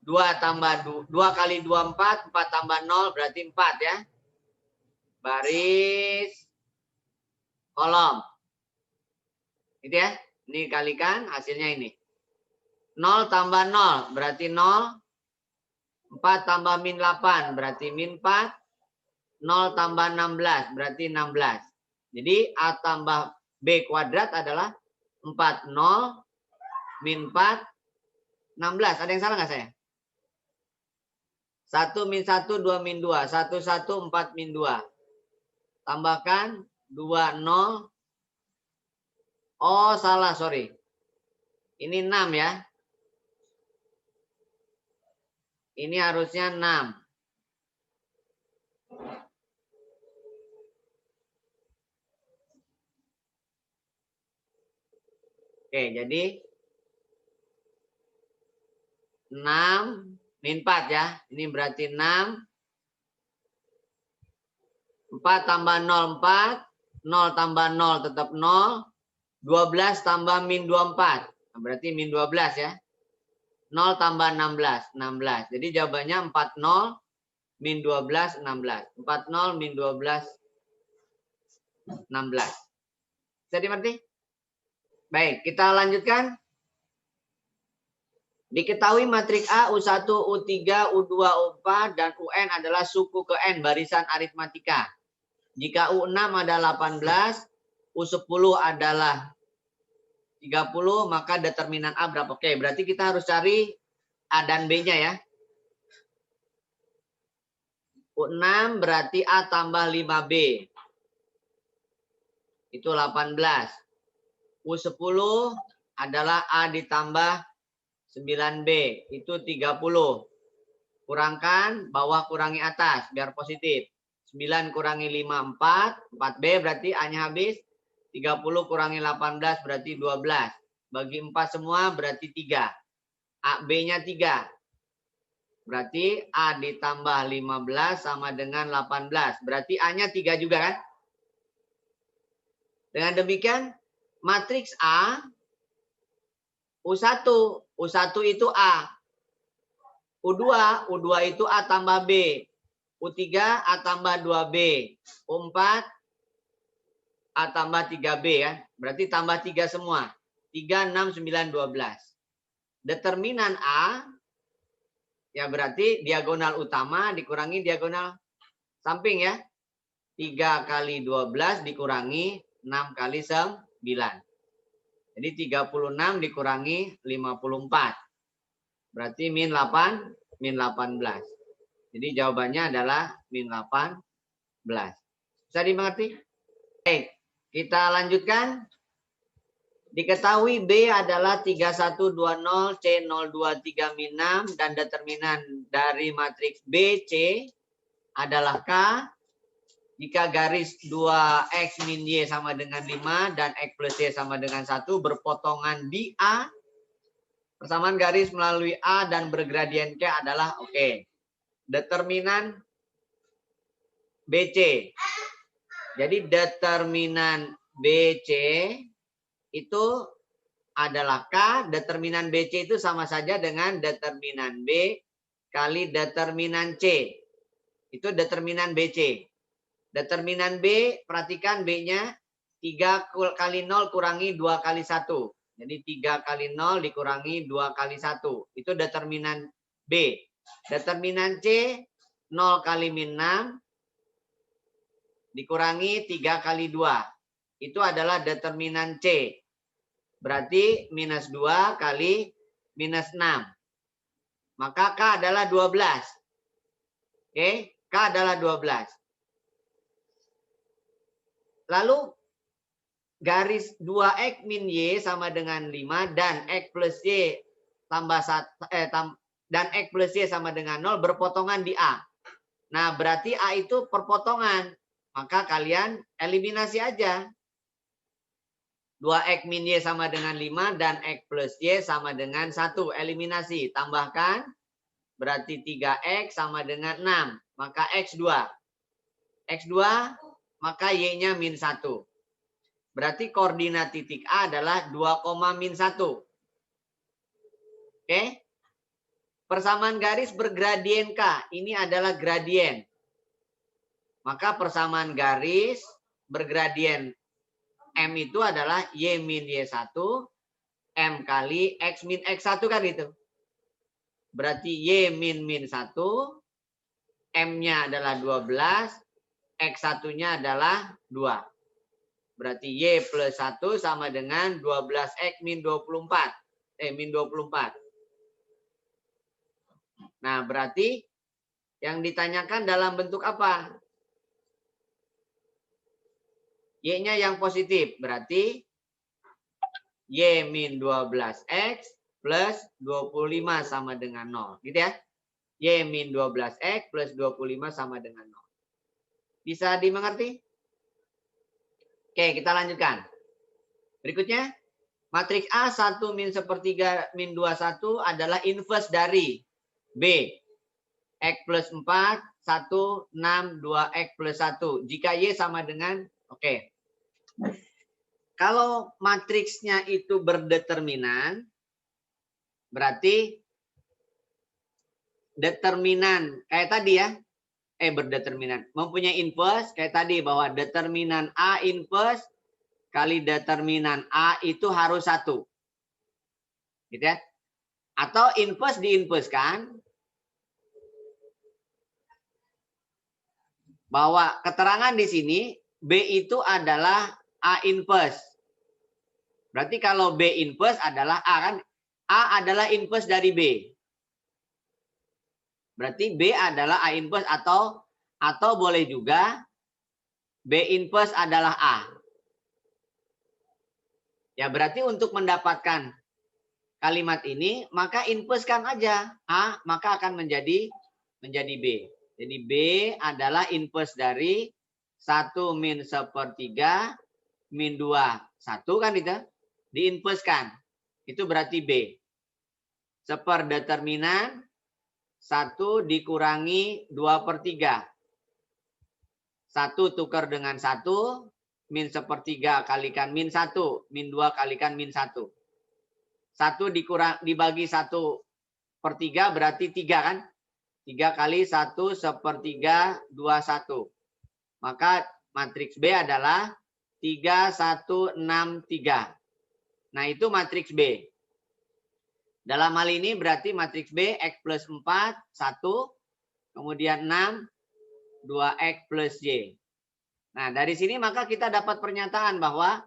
2 tambah 2 kali 2 4, 4 tambah 0 berarti 4 ya. Baris kolom. Gitu ya. Ini kalikan hasilnya ini. 0 tambah 0 berarti 0. 4 tambah min 8 berarti min 4. 0 tambah 16 berarti 16. Jadi A tambah B kuadrat adalah 40 min 4 16. Ada yang salah nggak saya? 1 min 1 2 min 2. 1 1 4 min 2. Tambahkan 2 0. Oh salah, sorry. Ini 6 ya. Ini harusnya 6. Oke, jadi 6 min 4 ya. Ini berarti 6. 4 tambah 0 4. 0 tambah 0 tetap 0. 12 tambah min 24. Berarti min 12 ya. 0 tambah 16. 16. Jadi jawabannya 40 min 12 16. 40 min 12 16. Bisa dimengerti? Baik, kita lanjutkan. Diketahui matriks A U1, U3, U2, U4 dan UN adalah suku ke N barisan aritmatika. Jika U6 adalah 18, U10 adalah 30, maka determinan A berapa? Oke, berarti kita harus cari A dan B-nya ya. U6 berarti A tambah 5B. Itu 18. U10 adalah A ditambah 9B. Itu 30. Kurangkan, bawah kurangi atas, biar positif. 9 kurangi 5, 4. 4B berarti A-nya habis. 30 kurangi 18 berarti 12. Bagi 4 semua berarti 3. A, B-nya 3. Berarti A ditambah 15 sama dengan 18. Berarti A-nya 3 juga kan? Dengan demikian, matriks A, U1. U1 itu A. U2. U2 itu A tambah B. U3 A tambah 2B. U4 A tambah 3B ya. Berarti tambah 3 semua. 3, 6, 9, 12. Determinan A, ya berarti diagonal utama dikurangi diagonal samping ya. 3 kali 12 dikurangi 6 kali 9. Jadi 36 dikurangi 54. Berarti min 8, min 18. Jadi jawabannya adalah min 18. Bisa dimengerti? Baik, kita lanjutkan. Diketahui B adalah 3120, C023 min 6 dan determinan dari matriks BC adalah K. Jika garis 2X min Y sama dengan 5 dan X plus Y sama dengan 1 berpotongan di A. Persamaan garis melalui A dan bergradien K adalah oke. Determinan BC. Jadi determinan BC itu adalah K. Determinan BC itu sama saja dengan determinan B kali determinan C. Itu determinan BC. Determinan B, perhatikan B-nya 3 kali 0 kurangi 2 kali 1. Jadi 3 kali 0 dikurangi 2 kali 1. Itu determinan B. Determinan C, 0 kali min 6 dikurangi 3 kali 2. Itu adalah determinan C. Berarti minus 2 kali minus 6. Maka K adalah 12. Oke, K adalah 12. Lalu garis 2X min Y sama dengan 5 dan X plus Y tambah 1, dan X plus Y sama dengan 0 berpotongan di A. Nah, berarti A itu perpotongan. Maka kalian eliminasi aja. 2X min Y sama dengan 5 dan X plus Y sama dengan 1. Eliminasi. Tambahkan. Berarti 3X sama dengan 6. Maka X2. X2 maka Y-nya min 1. Berarti koordinat titik A adalah 2, min 1. Oke. Persamaan garis bergradien K. Ini adalah gradien. Maka persamaan garis bergradien M itu adalah Y min Y1 M kali X min X1 kan itu. Berarti Y min 1 M-nya adalah 12, X1-nya adalah 2. Berarti Y plus 1 sama dengan 12X min 24. Min 24. Nah, berarti yang ditanyakan dalam bentuk apa? Y-nya yang positif. Berarti Y min 12X plus 25 sama dengan 0. Gitu ya. Y min 12X plus 25 sama dengan 0. Bisa dimengerti? Oke, kita lanjutkan. Berikutnya, matriks A 1 min 1/3 min 21 adalah inverse dari B. X plus 4, 1, 6, 2X plus 1. Jika Y sama dengan, oke. Kalau matriksnya itu berdeterminan, berarti determinan, kayak tadi ya, berdeterminan, mempunyai inverse, kayak tadi bahwa determinan A inverse kali determinan A itu harus 1. Gitu ya. Atau inverse diinversekan, bahwa keterangan di sini B itu adalah A inverse. Berarti kalau B inverse adalah A kan, A adalah inverse dari B. Berarti B adalah A inverse atau boleh juga B inverse adalah A. Ya berarti untuk mendapatkan kalimat ini maka inversekan aja A, maka akan menjadi B. Jadi B adalah inverse dari 1 min 1/3 min 2, 1 kan itu. Diinverskan. Itu berarti B. Seperdeterminan 1 dikurangi 2/3. 1 tukar dengan 1, min 1/3 kalikan min 1, min 2 kalikan min 1. 1 dibagi 1/3 berarti 3 kan? 3 kali 1/3, 21. Maka matriks B adalah 3, 1, 6, 3. Nah itu matriks B. Dalam hal ini berarti matriks B X plus 4, 1, kemudian 6, 2X plus Y. Nah dari sini maka kita dapat pernyataan bahwa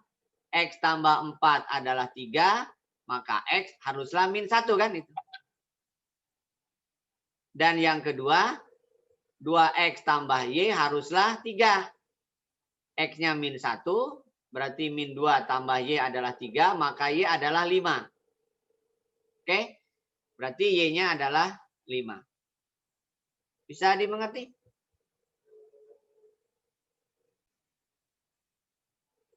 X tambah 4 adalah 3, maka X haruslah min 1 kan itu. Dan yang kedua, 2X tambah Y haruslah 3. X-nya min 1, berarti min 2 tambah Y adalah 3, maka Y adalah 5. Oke, berarti Y-nya adalah 5. Bisa dimengerti?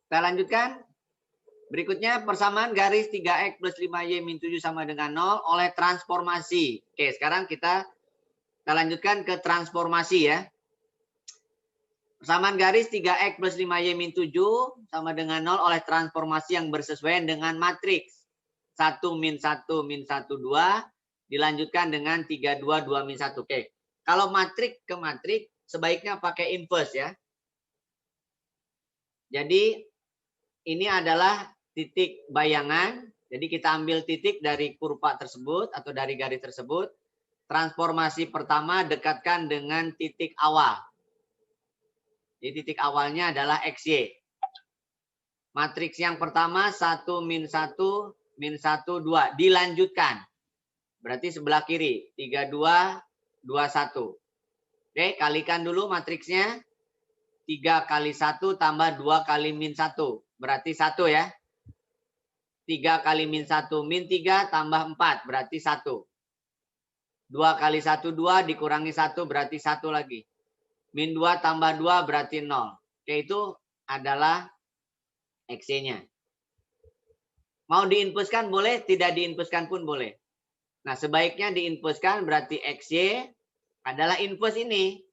Kita lanjutkan. Berikutnya persamaan garis 3X plus 5Y min 7 sama dengan 0 oleh transformasi. Oke, sekarang kita lanjutkan ke transformasi ya. Persamaan garis 3X plus 5Y min 7 sama dengan 0 oleh transformasi yang bersesuaian dengan matriks. 1 min 1 min 1 2 dilanjutkan dengan 3 2 2 min 1. Oke. Kalau matriks ke matriks sebaiknya pakai inverse ya. Jadi ini adalah titik bayangan. Jadi kita ambil titik dari kurva tersebut atau dari garis tersebut. Transformasi pertama dekatkan dengan titik awal. Jadi titik awalnya adalah XY. Matriks yang pertama 1 min 1 min 1 2 dilanjutkan. Berarti sebelah kiri 3 2 2 1. Oke, kalikan dulu matriksnya. 3 kali 1 tambah 2 kali min 1. Berarti 1 ya. 3 kali min 1 min 3 tambah 4 berarti 1. 2 kali 1 2 dikurangi 1 berarti 1 lagi. Min 2 tambah 2 berarti 0. Oke, itu adalah XY-nya. Mau diinpuskan boleh, tidak diinpuskan pun boleh. Nah, sebaiknya diinpuskan berarti XY adalah infus ini.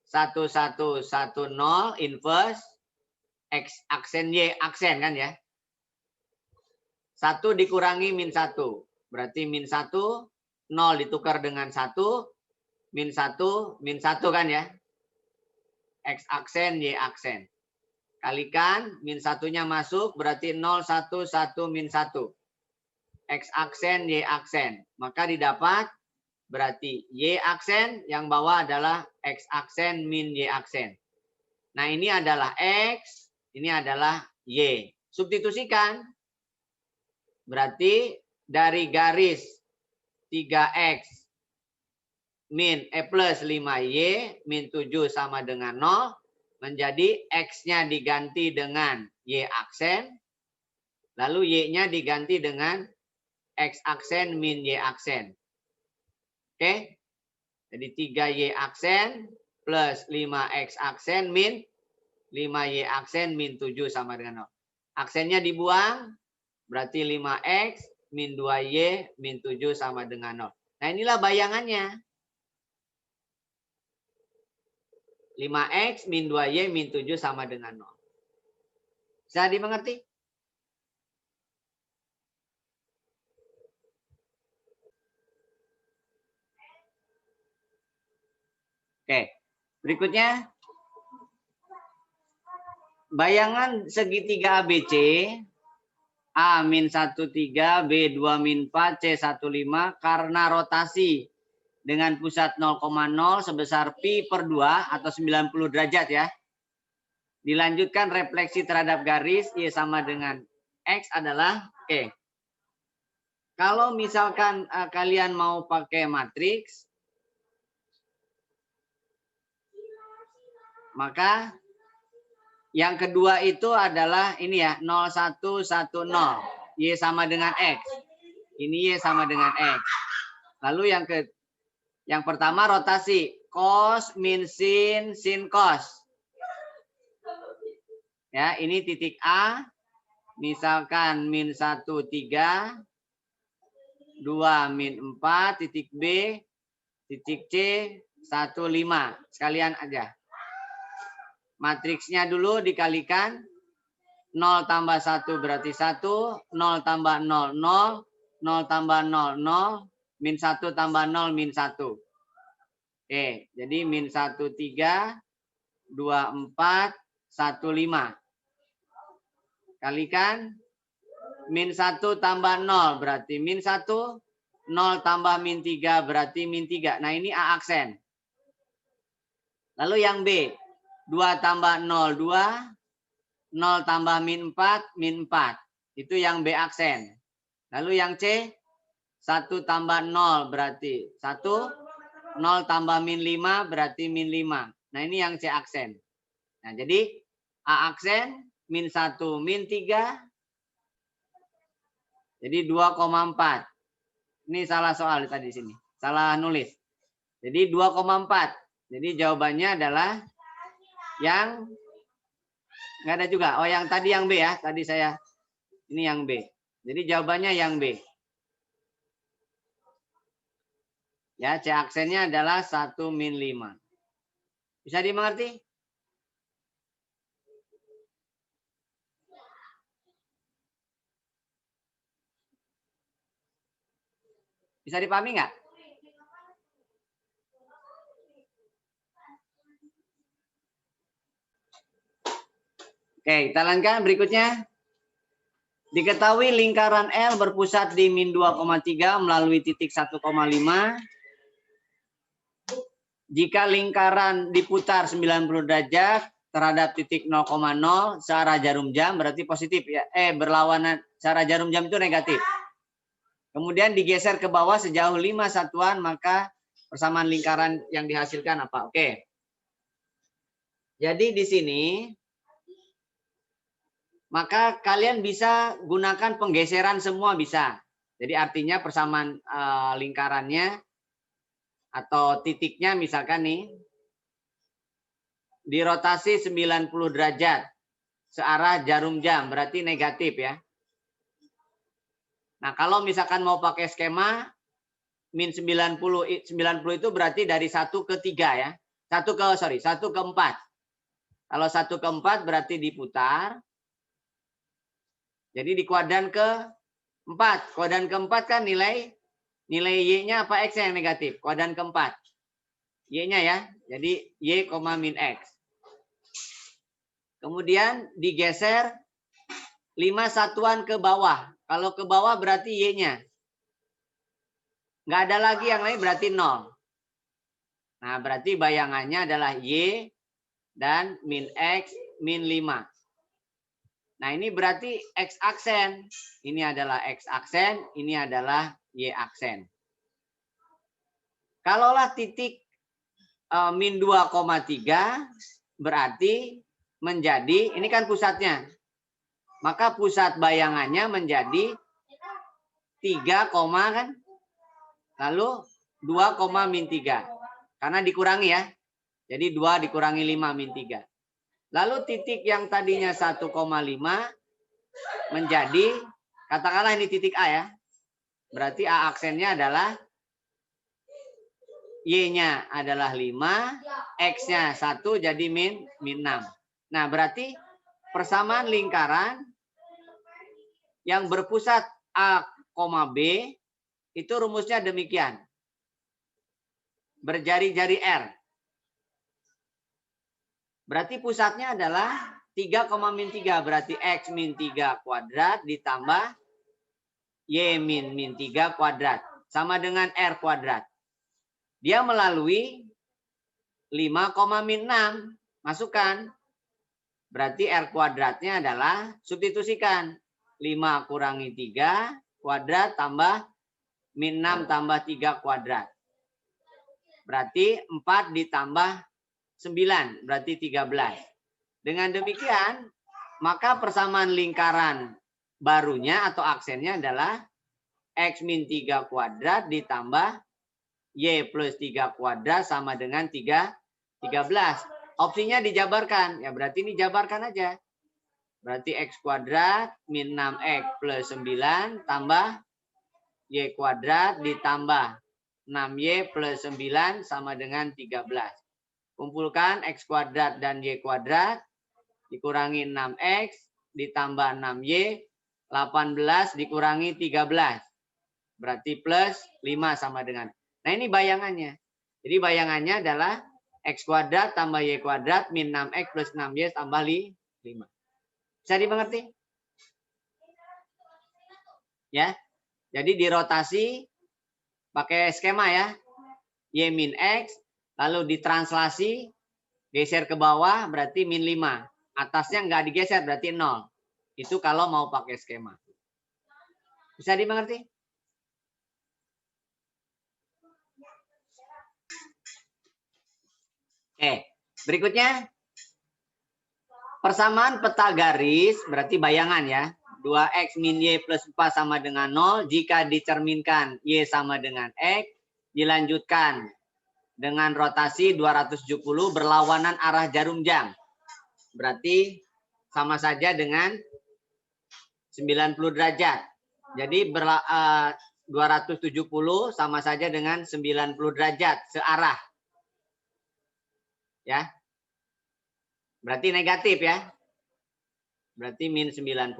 1 1 1 0 infus X aksen Y aksen kan ya. 1 dikurangi min 1. Berarti min 1 0 ditukar dengan 1 min 1 min 1 kan ya. X aksen Y aksen. Kalikan min 1-nya masuk berarti 0 1 1 min 1. X aksen Y aksen. Maka didapat berarti Y aksen yang bawah adalah X aksen min Y aksen. Nah, ini adalah X, ini adalah Y. Substitusikan. Berarti dari garis 3X min plus 5Y min 7 sama dengan 0. Menjadi X-nya diganti dengan Y aksen. Lalu Y-nya diganti dengan X aksen min Y aksen. Oke. Jadi 3Y aksen plus 5X aksen min 5Y aksen min 7 sama dengan 0. Aksennya dibuang. Berarti 5X min 2Y min 7 sama dengan 0. Nah, inilah bayangannya. 5X min 2Y min 7 sama dengan 0. Bisa dimengerti? Oke, berikutnya. Bayangan segitiga ABC. A min 1 3, B 2 min 4, C 1 5 karena rotasi dengan pusat 0,0 sebesar pi per 2 atau 90 derajat ya. Dilanjutkan refleksi terhadap garis Y sama dengan X adalah oke. Kalau misalkan kalian mau pakai matriks, maka yang kedua itu adalah ini ya 0 1 1 0. Y sama dengan X. Ini Y sama dengan X. Lalu yang pertama rotasi cos min sin sin cos. Ya, ini titik A. Misalkan min 1 3, 2 min 4, titik B, titik C 1 5. Sekalian aja. Matriksnya dulu dikalikan 0 tambah 1 berarti 1, 0 tambah 0 0, 0 tambah 0 0, min 1 tambah 0 min 1. Oke, jadi min 1 3, 2 4, 1 5. Kalikan min 1 tambah 0 berarti min 1, 0 tambah min 3 berarti min 3. Nah, ini A aksen. Lalu yang B, 2 tambah 0 2, 0 tambah min 4 min 4. Itu yang B aksen. Lalu yang C 1 tambah 0 berarti 1, 0 tambah min 5 berarti min 5. Nah, ini yang C aksen. Nah, jadi A aksen min 1 min 3. Jadi 2,4. Ini salah soal tadi sini. Salah nulis. Jadi 2,4. Jadi jawabannya adalah yang nggak ada juga. Oh, yang tadi yang B ya. Tadi saya ini yang B. Jadi jawabannya yang B. Ya, C aksennya adalah 1 min 5. Bisa dimengerti? Bisa dipahami nggak? Oke, kita lanjutkan berikutnya. Diketahui lingkaran L berpusat di min 2,3 melalui titik 1,5. Jika lingkaran diputar 90 derajat terhadap titik 0,0 searah jarum jam berarti positif ya. Berlawanan searah jarum jam itu negatif. Kemudian digeser ke bawah sejauh 5 satuan, maka persamaan lingkaran yang dihasilkan apa? Oke. Jadi di sini maka kalian bisa gunakan penggeseran semua bisa. Jadi artinya persamaan lingkarannya atau titiknya misalkan nih dirotasi 90 derajat searah jarum jam berarti negatif ya. Nah, kalau misalkan mau pakai skema min 90 itu berarti dari 1 ke 3 ya. 1 ke 4. Kalau 1 ke 4 berarti diputar. Jadi di kuadran ke-4. Kuadran ke-4 kan nilai Y-nya apa X-nya yang negatif? Kuadran ke-4. Y-nya ya. Jadi Y, min X. Kemudian digeser 5 satuan ke bawah. Kalau ke bawah berarti Y-nya. Nggak ada lagi yang lain berarti 0. Nah, berarti bayangannya adalah Y dan min X, min 5. Nah, ini berarti X aksen. Ini adalah X aksen, ini adalah Y aksen. Kalaulah titik min 2,3 berarti menjadi, ini kan pusatnya. Maka pusat bayangannya menjadi 3, kan? Lalu 2, min 3. Karena dikurangi ya. Jadi 2 dikurangi 5 min 3. Lalu titik yang tadinya 1,5 menjadi, katakanlah ini titik A ya. Berarti A aksennya adalah Y-nya adalah 5, X-nya 1 jadi min 6. Nah, berarti persamaan lingkaran yang berpusat A, B itu rumusnya demikian. Berjari-jari R. Berarti pusatnya adalah 3, min 3. Berarti X min 3 kuadrat ditambah Y min 3 kuadrat. Sama dengan R kuadrat. Dia melalui 5, min 6. Masukkan. Berarti R kuadratnya adalah, substitusikan. 5 kurangi 3 kuadrat tambah min 6 tambah 3 kuadrat. Berarti 4 ditambah 9, berarti 13. Dengan demikian, maka persamaan lingkaran barunya atau aksennya adalah X min 3 kuadrat ditambah Y plus 3 kuadrat sama dengan 13. Opsinya dijabarkan. Ya berarti ini jabarkan aja. Berarti X kuadrat min 6X plus 9 tambah Y kuadrat ditambah 6Y plus 9 sama dengan 13. Kumpulkan X kuadrat dan Y kuadrat. Dikurangi 6X ditambah 6Y. 18 dikurangi 13. Berarti plus 5 sama dengan. Nah ini bayangannya. Jadi bayangannya adalah X kuadrat tambah Y kuadrat min 6X plus 6Y tambah 5. Bisa dimengerti? Ya. Jadi dirotasi pakai skema ya. Y min X. Lalu ditranslasi. Geser ke bawah berarti min 5. Atasnya nggak digeser berarti 0. Itu kalau mau pakai skema. Bisa dimengerti? Oke, berikutnya. Persamaan peta garis berarti bayangan ya. 2X min Y plus 4 sama dengan 0. Jika dicerminkan Y sama dengan X. Dilanjutkan dengan rotasi 270 berlawanan arah jarum jam. Berarti sama saja dengan 90 derajat. Jadi 270 sama saja dengan 90 derajat searah. Ya. Berarti negatif ya. Berarti min 90.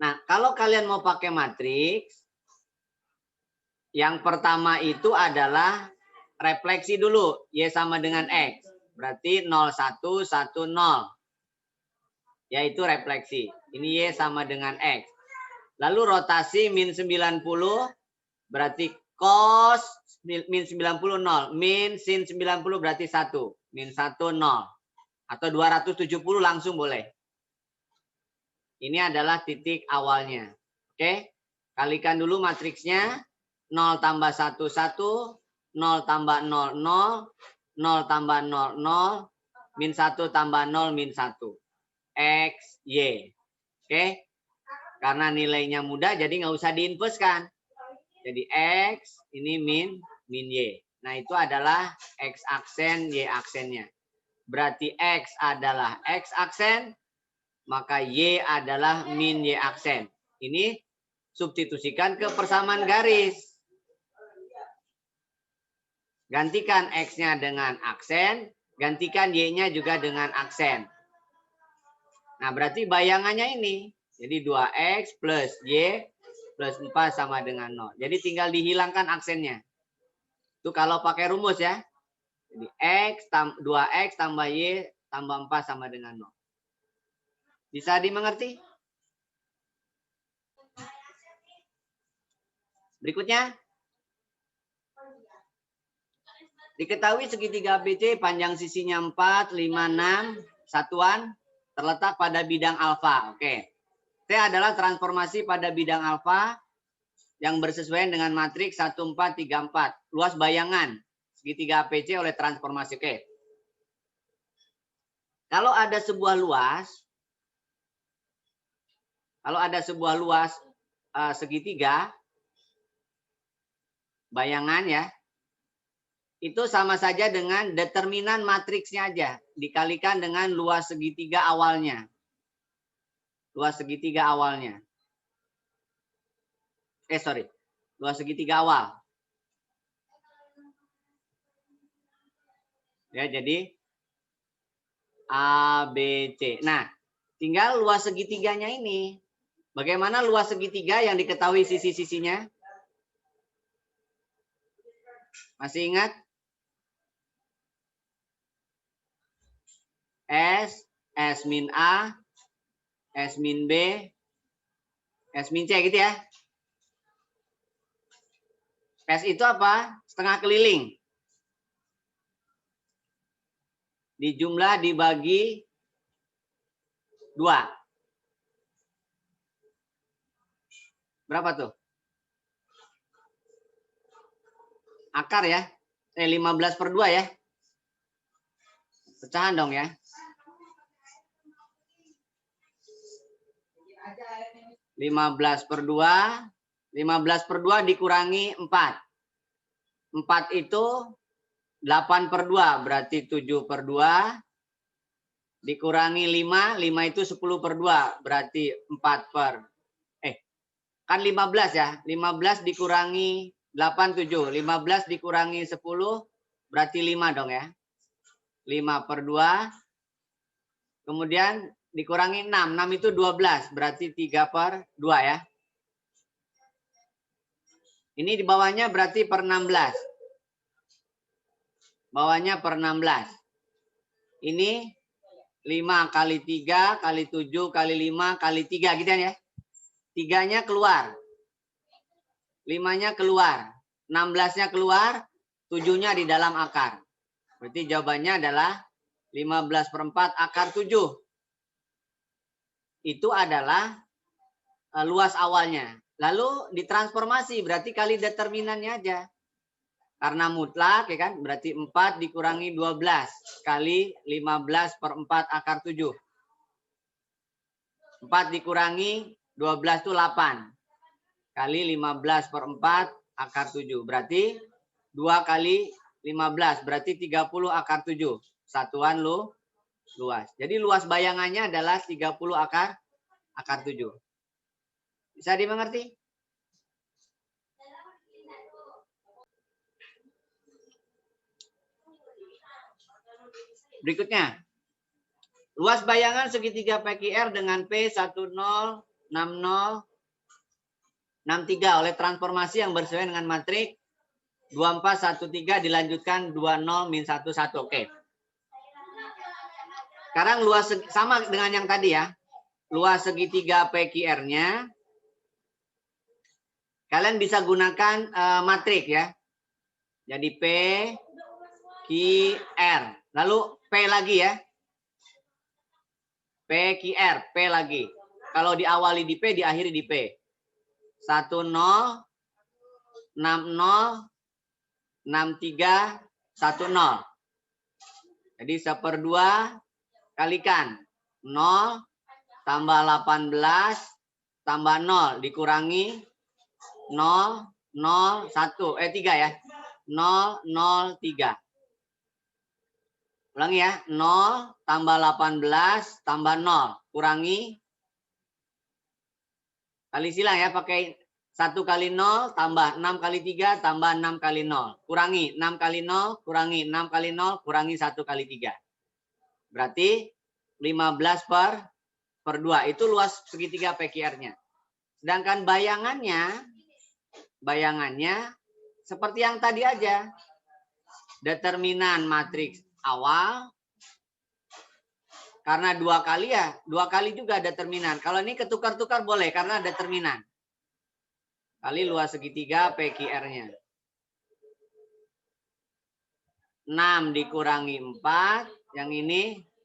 Nah, kalau kalian mau pakai matriks, yang pertama itu adalah refleksi dulu. Y sama dengan X. Berarti 0, 1, 1, 0. yaitu refleksi. Ini Y sama dengan X. Lalu rotasi min 90 berarti cos min 90 0. Min sin 90 berarti 1. Min 1 0. Atau 270 langsung boleh. Ini adalah titik awalnya. Oke. Kalikan dulu matriksnya. 0 tambah 1 1. 0 tambah 0 0. 0 tambah 0 0. Min 1 tambah 0 min 1. X, Y. Oke. Karena nilainya mudah jadi nggak usah diinverskan. Jadi X ini min Y. Nah itu adalah X aksen, Y aksennya. Berarti X adalah X aksen, maka Y adalah min Y aksen. Ini substitusikan ke persamaan garis. Gantikan X-nya dengan aksen, gantikan Y-nya juga dengan aksen. Nah berarti bayangannya ini. Jadi 2X plus Y plus 4 sama dengan 0. Jadi tinggal dihilangkan aksennya. Itu kalau pakai rumus ya. Jadi 2X tambah Y tambah 4 sama dengan 0. Bisa dimengerti? Berikutnya. Diketahui segitiga ABC panjang sisinya 4, 5, 6 satuan terletak pada bidang alfa. Oke. T adalah transformasi pada bidang alfa yang bersesuaian dengan matriks 1, 4, 3, 4. Luas bayangan segitiga ABC oleh transformasi. Oke. Kalau ada sebuah luas segitiga bayangan ya, itu sama saja dengan determinan matriksnya aja dikalikan dengan luas segitiga awalnya. Luas segitiga awalnya. Luas segitiga awal. Ya, jadi A, B, C. Nah, tinggal luas segitiganya ini. Bagaimana luas segitiga yang diketahui sisi-sisinya? Masih ingat? S min A, S min B, S min C gitu ya. S itu apa? Setengah keliling. Dijumlah dibagi 2. Berapa tuh? Akar ya. 15/2 ya. Pecahan dong ya. 15/2. 15/2 dikurangi 4. 4 itu 8/2 berarti 7/2. Dikurangi 5. 5 itu 10/2 berarti 4 kan 15 ya. 15 dikurangi 8, 7. 15 dikurangi 10 berarti 5 dong ya. 5/2. Kemudian dikurangi 6. 6 itu 12 berarti 3/2 ya. Ini di bawahnya berarti per 16. Bawahnya per 16. Ini 5 kali 3 kali 7 kali 5 kali 3 gitu ya. 3-nya keluar. 5-nya keluar. 16-nya keluar. 7-nya di dalam akar. Berarti jawabannya adalah 15/4 akar 7. Itu adalah luas awalnya. Lalu ditransformasi berarti kali determinannya aja. Karena mutlak ya kan berarti 4 dikurangi 12 kali 15/4 akar 7. 4 dikurangi 12 itu 8 kali 15/4 akar 7. Berarti 2 kali 15 berarti 30 akar 7. Satuan luas. Jadi luas bayangannya adalah 30 akar 7. Bisa dimengerti? Berikutnya. Luas bayangan segitiga PQR dengan P106063 oleh transformasi yang bersesuaian dengan matrik 2413 dilanjutkan 20-11. Oke. Sekarang luas sama dengan yang tadi ya. luas segitiga PQR-nya, kalian bisa gunakan matrik ya. Jadi P, Q, R. Lalu P lagi ya. P, Q, R. P lagi. Kalau diawali di P, diakhiri di P. 10, 60, 63, 10. Jadi 1/2 kalikan. 0 tambah 18 tambah 0 dikurangi 0, 0, 1. 3 ya. 0, 0, 3. Ulangi ya. 0 tambah 18 tambah 0. Kurangi. Kali silang ya. Pakai 1 kali 0 tambah 6 kali 3 tambah 6 kali 0. Kurangi 6 kali 0 kurangi 6 kali 0 kurangi 1 kali 3. Berarti 15 per 2. Itu luas segitiga PQR-nya. Sedangkan bayangannya seperti yang tadi aja. Determinan matriks awal. Karena 2 kali ya. 2 kali juga determinan. Kalau ini ketukar-tukar boleh karena determinan. Kali luas segitiga PQR-nya. 6 dikurangi 4. Yang ini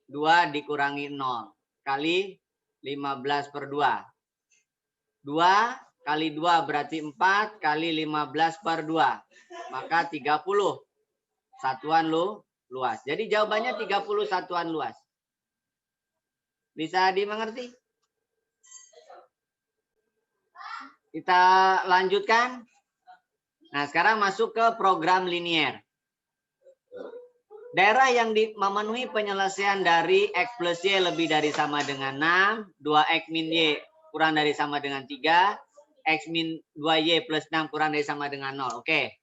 2 dikurangi 0. Kali 15 per 2. 2 kali 2 berarti 4 kali 15 per 2. Maka 30 satuan luas. Jadi jawabannya 30 satuan luas. Bisa dimengerti? Kita lanjutkan. Nah, sekarang masuk ke program linier. Daerah yang memenuhi penyelesaian dari X plus Y lebih dari sama dengan 6, 2X min Y kurang dari sama dengan 3, X min 2Y plus 6 kurang dari sama dengan 0. Oke.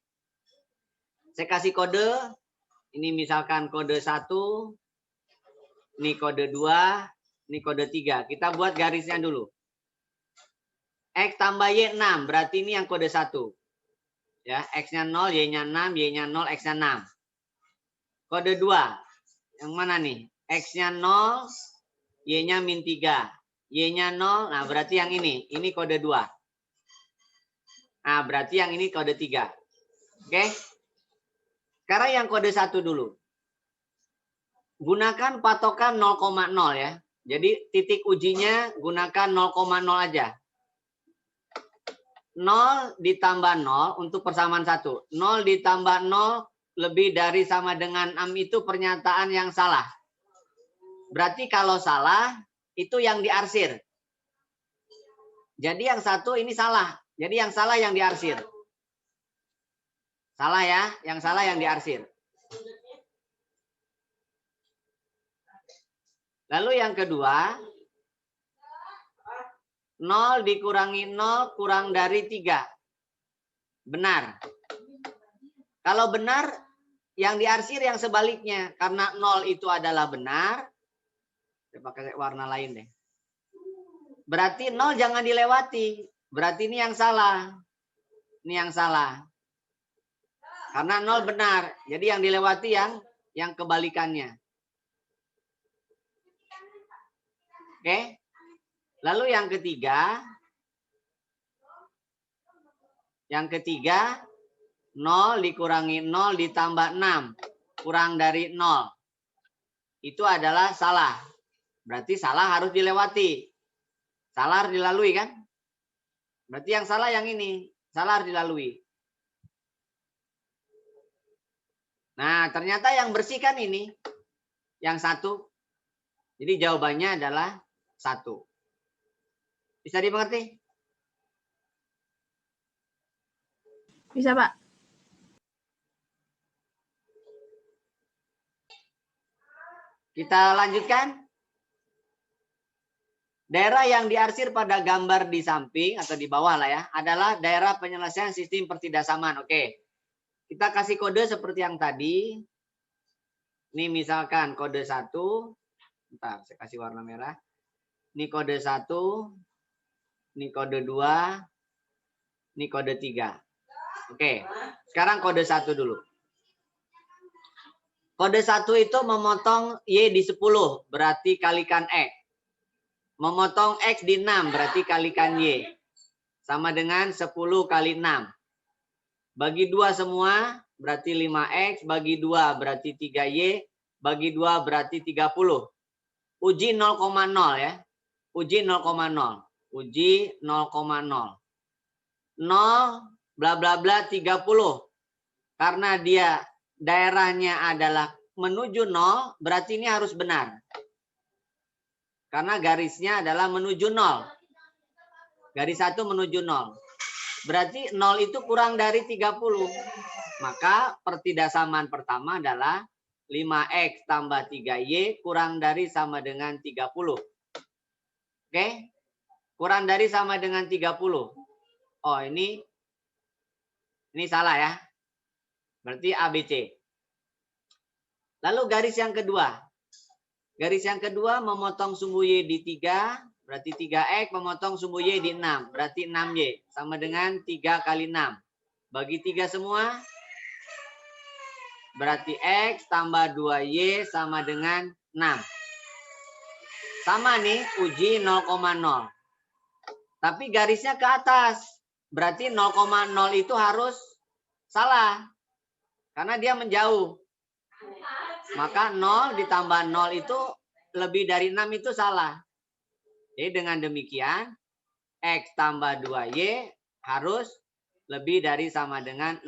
Saya kasih kode. Ini misalkan kode 1. Ini kode 2. Ini kode 3. Kita buat garisnya dulu. X tambah Y 6. Berarti ini yang kode 1. Ya, X-nya 0, Y-nya 6, Y-nya 0, X-nya 6. Kode 2. Yang mana nih? X-nya 0, Y-nya min 3. Y-nya 0, nah berarti yang ini. Ini kode 2. Nah, berarti yang ini kode 3. Oke? Sekarang yang kode 1 dulu. Gunakan patokan 0,0 ya. Jadi titik ujinya gunakan 0,0 aja. 0 ditambah 0 untuk persamaan 1. 0 ditambah 0 lebih dari sama dengan 6 itu pernyataan yang salah. Berarti kalau salah, itu yang diarsir. Jadi yang 1 ini salah. Jadi yang salah yang diarsir. Salah ya, yang salah yang diarsir. Lalu yang kedua, 0 dikurangi 0 kurang dari 3. Benar. Kalau benar, yang diarsir yang sebaliknya. Karena 0 itu adalah benar. Saya pakai warna lain deh. Berarti 0 jangan dilewati. Berarti ini yang salah. Ini yang salah. Karena 0 benar. Jadi yang dilewati yang kebalikannya. Oke. Lalu yang ketiga. Yang ketiga. 0 dikurangi 0 ditambah 6. Kurang dari 0. Itu adalah salah. Berarti salah harus dilewati. Salah harus dilalui kan? Berarti yang salah yang ini. Salah harus dilalui. Nah, ternyata yang bersih kan ini. Yang 1. Jadi jawabannya adalah 1. Bisa dimengerti? Bisa, Pak. Kita lanjutkan. Daerah yang diarsir pada gambar di samping atau di bawah lah ya, adalah daerah penyelesaian sistem pertidaksamaan. Oke. Kita kasih kode seperti yang tadi. Ini misalkan kode 1. Bentar, saya kasih warna merah. Ini kode 1. Ini kode 2. Ini kode 3. Oke. Sekarang kode 1 dulu. Kode 1 itu memotong Y di 10. Berarti kalikan X. Memotong X di 6 berarti kalikan Y. Sama dengan 10 kali 6. Bagi 2 semua berarti 5X. Bagi 2 berarti 3Y. Bagi 2 berarti 30. Uji 0,0 ya. Uji 0,0. Uji 0,0. 0 bla bla bla 30. Karena dia daerahnya adalah menuju 0, berarti ini harus benar. Karena garisnya adalah menuju 0. Garis 1 menuju 0. Berarti 0 itu kurang dari 30. Maka pertidasaman pertama adalah 5X tambah 3Y kurang dari sama dengan 30. Oke? Kurang dari sama dengan 30. Oh, ini salah ya. Berarti ABC. Lalu garis yang kedua. Garis yang kedua memotong sumbu Y di 3. Berarti 3X memotong sumbu Y di 6. Berarti 6Y. Sama dengan 3 kali 6. Bagi 3 semua. Berarti X tambah 2Y sama dengan 6. Sama nih uji 0,0. Tapi garisnya ke atas. Berarti 0,0 itu harus salah. Karena dia menjauh. Maka 0 ditambah 0 itu lebih dari 6 itu salah. Jadi dengan demikian X tambah 2Y harus lebih dari sama dengan 6.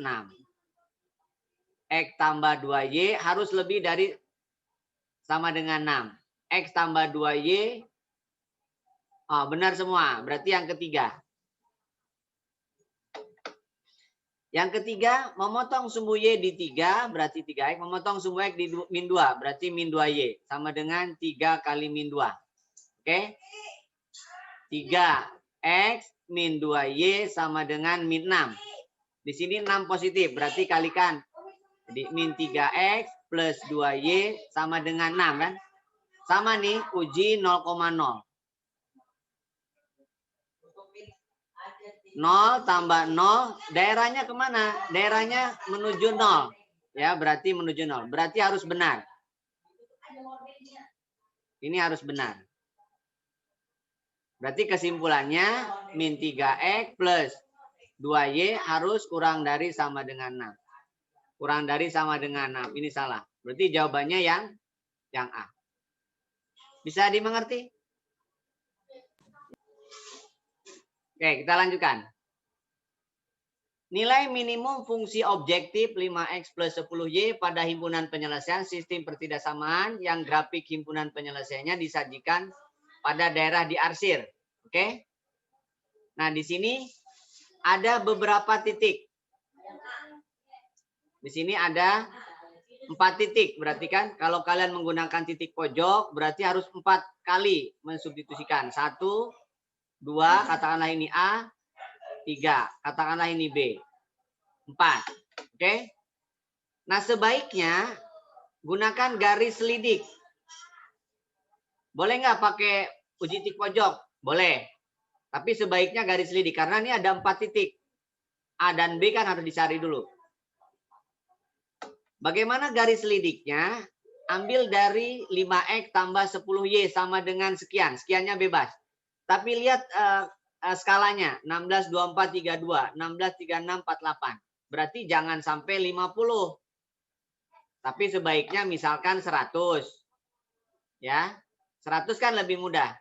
X tambah 2Y harus lebih dari sama dengan 6. X tambah 2Y. Oh, benar semua. Berarti yang ketiga. Yang ketiga, memotong sumbu Y di 3, berarti 3X. Memotong sumbu X di min 2, berarti min 2Y. Sama dengan 3 kali min 2. Oke? 3X min 2Y sama dengan min 6. Di sini 6 positif, berarti kalikan. Jadi min 3X plus 2Y sama dengan 6 kan? Sama nih, uji 0,0. 0 tambah 0, daerahnya kemana? Daerahnya menuju 0. Ya, berarti menuju 0. Berarti harus benar. Ini harus benar. Berarti kesimpulannya, min 3X plus 2Y harus kurang dari sama dengan 6. Kurang dari sama dengan 6. Ini salah. Berarti jawabannya yang A. Bisa dimengerti? Oke, kita lanjutkan. Nilai minimum fungsi objektif 5X plus 10Y pada himpunan penyelesaian sistem pertidaksamaan yang grafik himpunan penyelesaiannya disajikan pada daerah diarsir. Oke? Nah, di sini ada beberapa titik. Di sini ada 4 titik. Berarti kan kalau kalian menggunakan titik pojok, berarti harus 4 kali mensubstitusikan. 1, 2, katakanlah ini A. 3, katakanlah ini B. 4. Oke? Nah, sebaiknya gunakan garis selidik. Boleh nggak pakai uji titik pojok? Boleh. Tapi sebaiknya garis selidik. Karena ini ada 4 titik. A dan B kan harus dicari dulu. Bagaimana garis selidiknya? Ambil dari 5X tambah 10Y sama dengan sekian. Sekiannya bebas. Tapi lihat skalanya. 16, 24, 32. 16, 36, 48. Berarti jangan sampai 50. Tapi sebaiknya misalkan 100. Ya. 100 kan lebih mudah.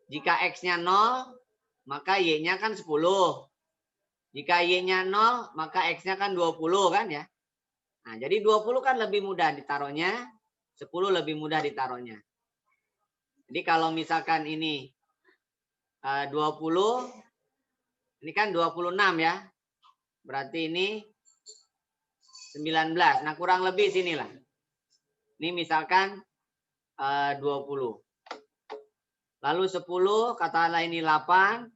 Jika X-nya 0, maka Y-nya kan 10. Jika Y-nya 0, maka X-nya kan 20 kan ya. Nah, jadi 20 kan lebih mudah ditaruhnya. 10 lebih mudah ditaruhnya. Jadi kalau misalkan ini 20, ini kan 26 ya. Berarti ini 19. Nah, kurang lebih sinilah. Ini misalkan 20. Lalu 10, katakanlah ini 8.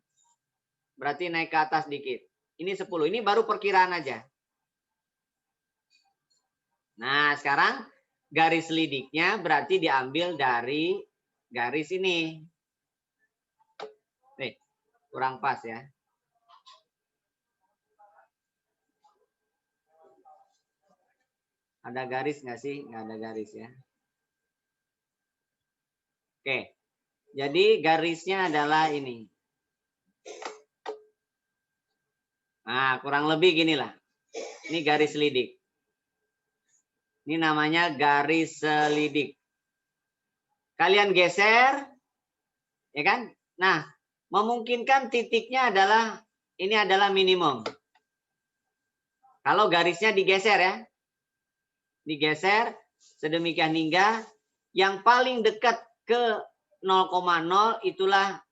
Berarti naik ke atas dikit. Ini 10. Ini baru perkiraan aja. Nah, sekarang garis selidiknya berarti diambil dari garis ini. Nih, kurang pas ya. Ada garis nggak sih? Nggak ada garis ya. Oke. Jadi garisnya adalah ini. Nah, kurang lebih ginilah. Ini garis selidik. Ini namanya garis selidik. Kalian geser, ya kan? Nah, memungkinkan titiknya adalah, ini adalah minimum. Kalau garisnya digeser ya. Digeser, sedemikian hingga yang paling dekat ke 0,0 itulah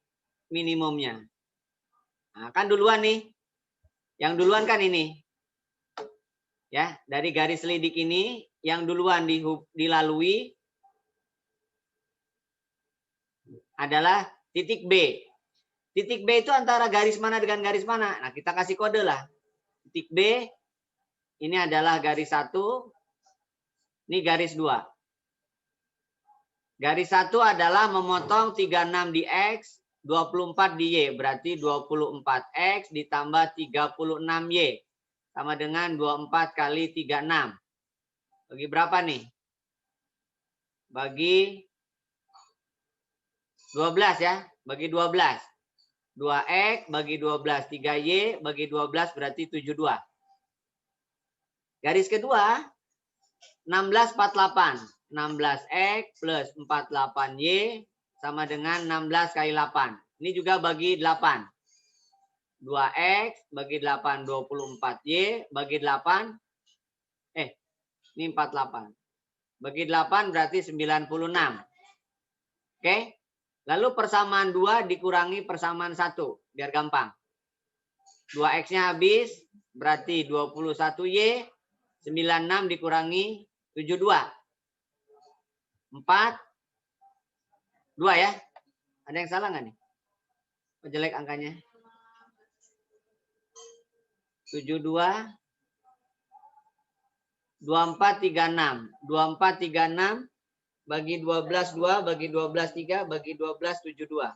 minimumnya. Nah, kan duluan nih. Yang duluan kan ini. Ya, dari garis selidik ini yang duluan dilalui adalah titik B. Titik B itu antara garis mana dengan garis mana? Nah, kita kasih kode lah. Titik B ini adalah garis 1. Ini garis 2. Garis 1 adalah memotong 36 di X, 24 di Y. Berarti 24X ditambah 36Y. Sama dengan 24 kali 36. Bagi berapa nih? Bagi 12 ya. Bagi 12. 2X bagi 12. 3Y bagi 12 berarti 72. Garis kedua, 1648. 16X plus 48Y sama dengan 16 kali 8. Ini juga bagi 8. 2X bagi 8, 24Y bagi 8. Ini 48. Bagi 8 berarti 96. Oke. Lalu persamaan 2 dikurangi persamaan 1. Biar gampang. 2X-nya habis. Berarti 21Y. 96 dikurangi 72. 4. 2 ya. Ada yang salah nggak nih? Jelek angkanya. 72. 2436. 2436 bagi 12 2 bagi 12 3 bagi 12 72.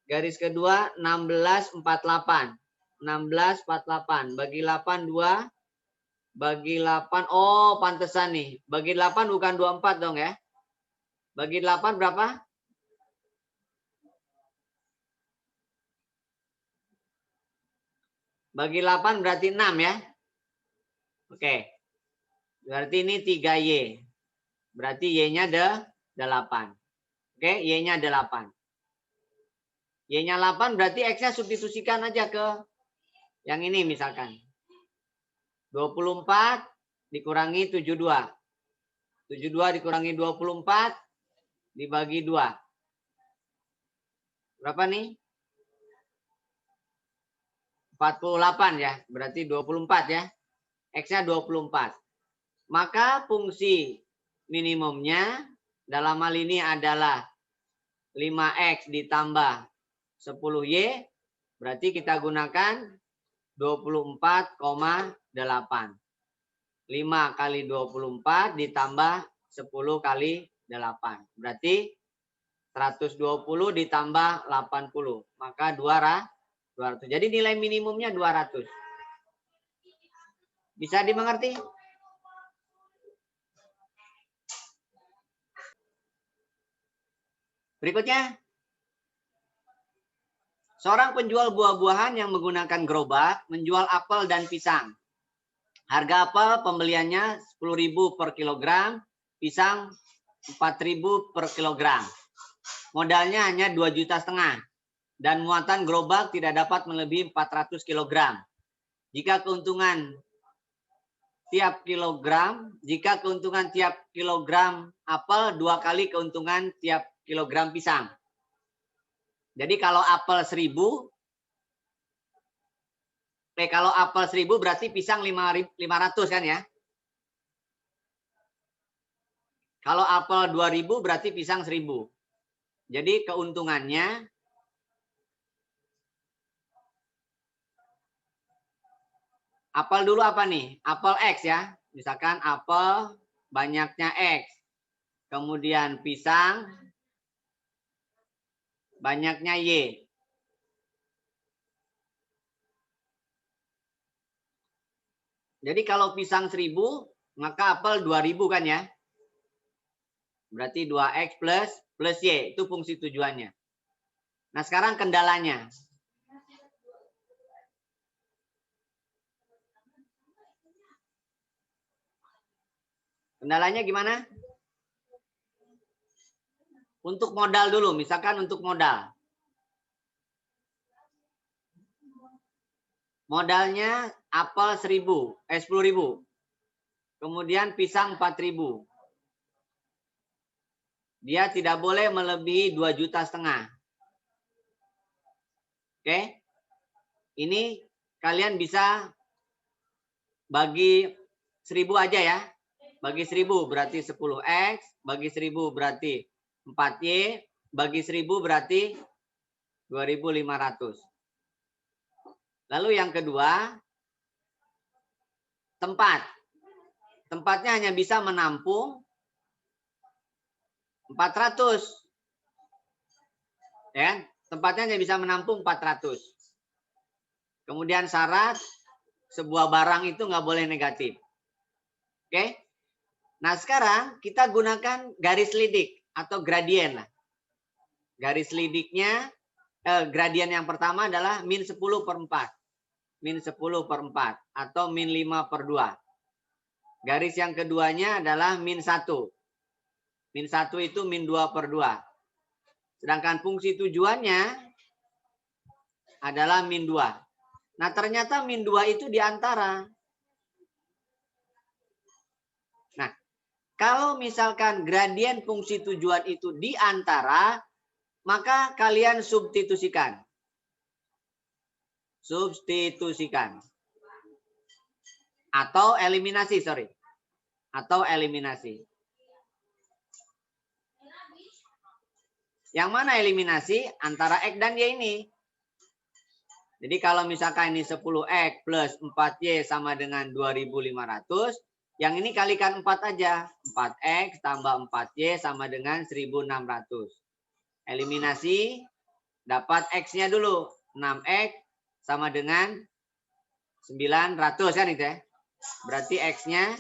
Garis kedua 1648. 1648 bagi 8 2 bagi 8. Oh, pantesan nih. Bagi 8 bukan 24 dong ya. Bagi 8 berapa? Bagi 8 berarti 6 ya. Oke. Berarti ini 3Y. Berarti Y-nya ada 8. Oke, Y-nya ada 8. Y-nya 8 berarti X-nya substitusikan aja ke yang ini misalkan. 24 dikurangi 72. 72 dikurangi 24 dibagi 2. Berapa nih? 48 ya. Berarti 24 ya. X-nya 24. Maka fungsi minimumnya dalam hal ini adalah 5X ditambah 10Y. Berarti kita gunakan 24,8. 5 kali 24 ditambah 10 kali 8. Berarti 120 ditambah 80. Maka 200. Jadi nilai minimumnya 200. Bisa dimengerti? Berikutnya. Seorang penjual buah-buahan yang menggunakan gerobak menjual apel dan pisang. Harga apel pembeliannya 10.000 per kilogram, pisang 4.000 per kilogram. Modalnya hanya 2,5 juta dan muatan gerobak tidak dapat melebihi 400 kilogram. Jika keuntungan tiap kilogram apel 2 kali keuntungan tiap kilogram pisang. Jadi kalau apel 1.000, kalau apel 1.000 berarti pisang 500 kan ya? Kalau apel 2.000 berarti pisang 1.000. Jadi keuntungannya apel dulu apa nih? Apel X ya. Misalkan apel banyaknya X. Kemudian pisang banyaknya Y. Jadi kalau pisang 1.000, maka apel 2.000 kan ya? Berarti 2X plus plus Y. Itu fungsi tujuannya. Nah, sekarang kendalanya. Kendalanya gimana? Untuk modal dulu, misalkan untuk modal. Modalnya apel 10.000. Kemudian pisang 4.000. Dia tidak boleh melebihi 2,5 juta. Oke? Ini kalian bisa bagi 1.000 aja ya. Bagi 1.000 berarti 10X, bagi 1.000 berarti 4Y, bagi 1.000 berarti 2.500. Lalu yang kedua, tempat. Tempatnya hanya bisa menampung 400. Ya, tempatnya hanya bisa menampung 400. Kemudian syarat, sebuah barang itu nggak boleh negatif. Oke? Nah, sekarang kita gunakan garis lidik atau gradien lah. Garis lidiknya, gradien yang pertama adalah min 10 per 4. Min 10 per 4 atau min 5 per 2. Garis yang keduanya adalah min 1. Min 1 itu min 2 per 2. Sedangkan fungsi tujuannya adalah min 2. Nah, ternyata min 2 itu di antara. Nah, kalau misalkan gradien fungsi tujuan itu di antara, maka kalian substitusikan. Substitusikan. Atau eliminasi, sorry. Atau eliminasi. Yang mana eliminasi? Antara X dan Y ini. Jadi kalau misalkan ini 10X plus 4Y sama dengan 2.500, yang ini kalikan 4 aja. 4X tambah 4Y sama dengan 1.600. Eliminasi, dapat X-nya dulu. 6X sama dengan 900 kan itu ya. Berarti X-nya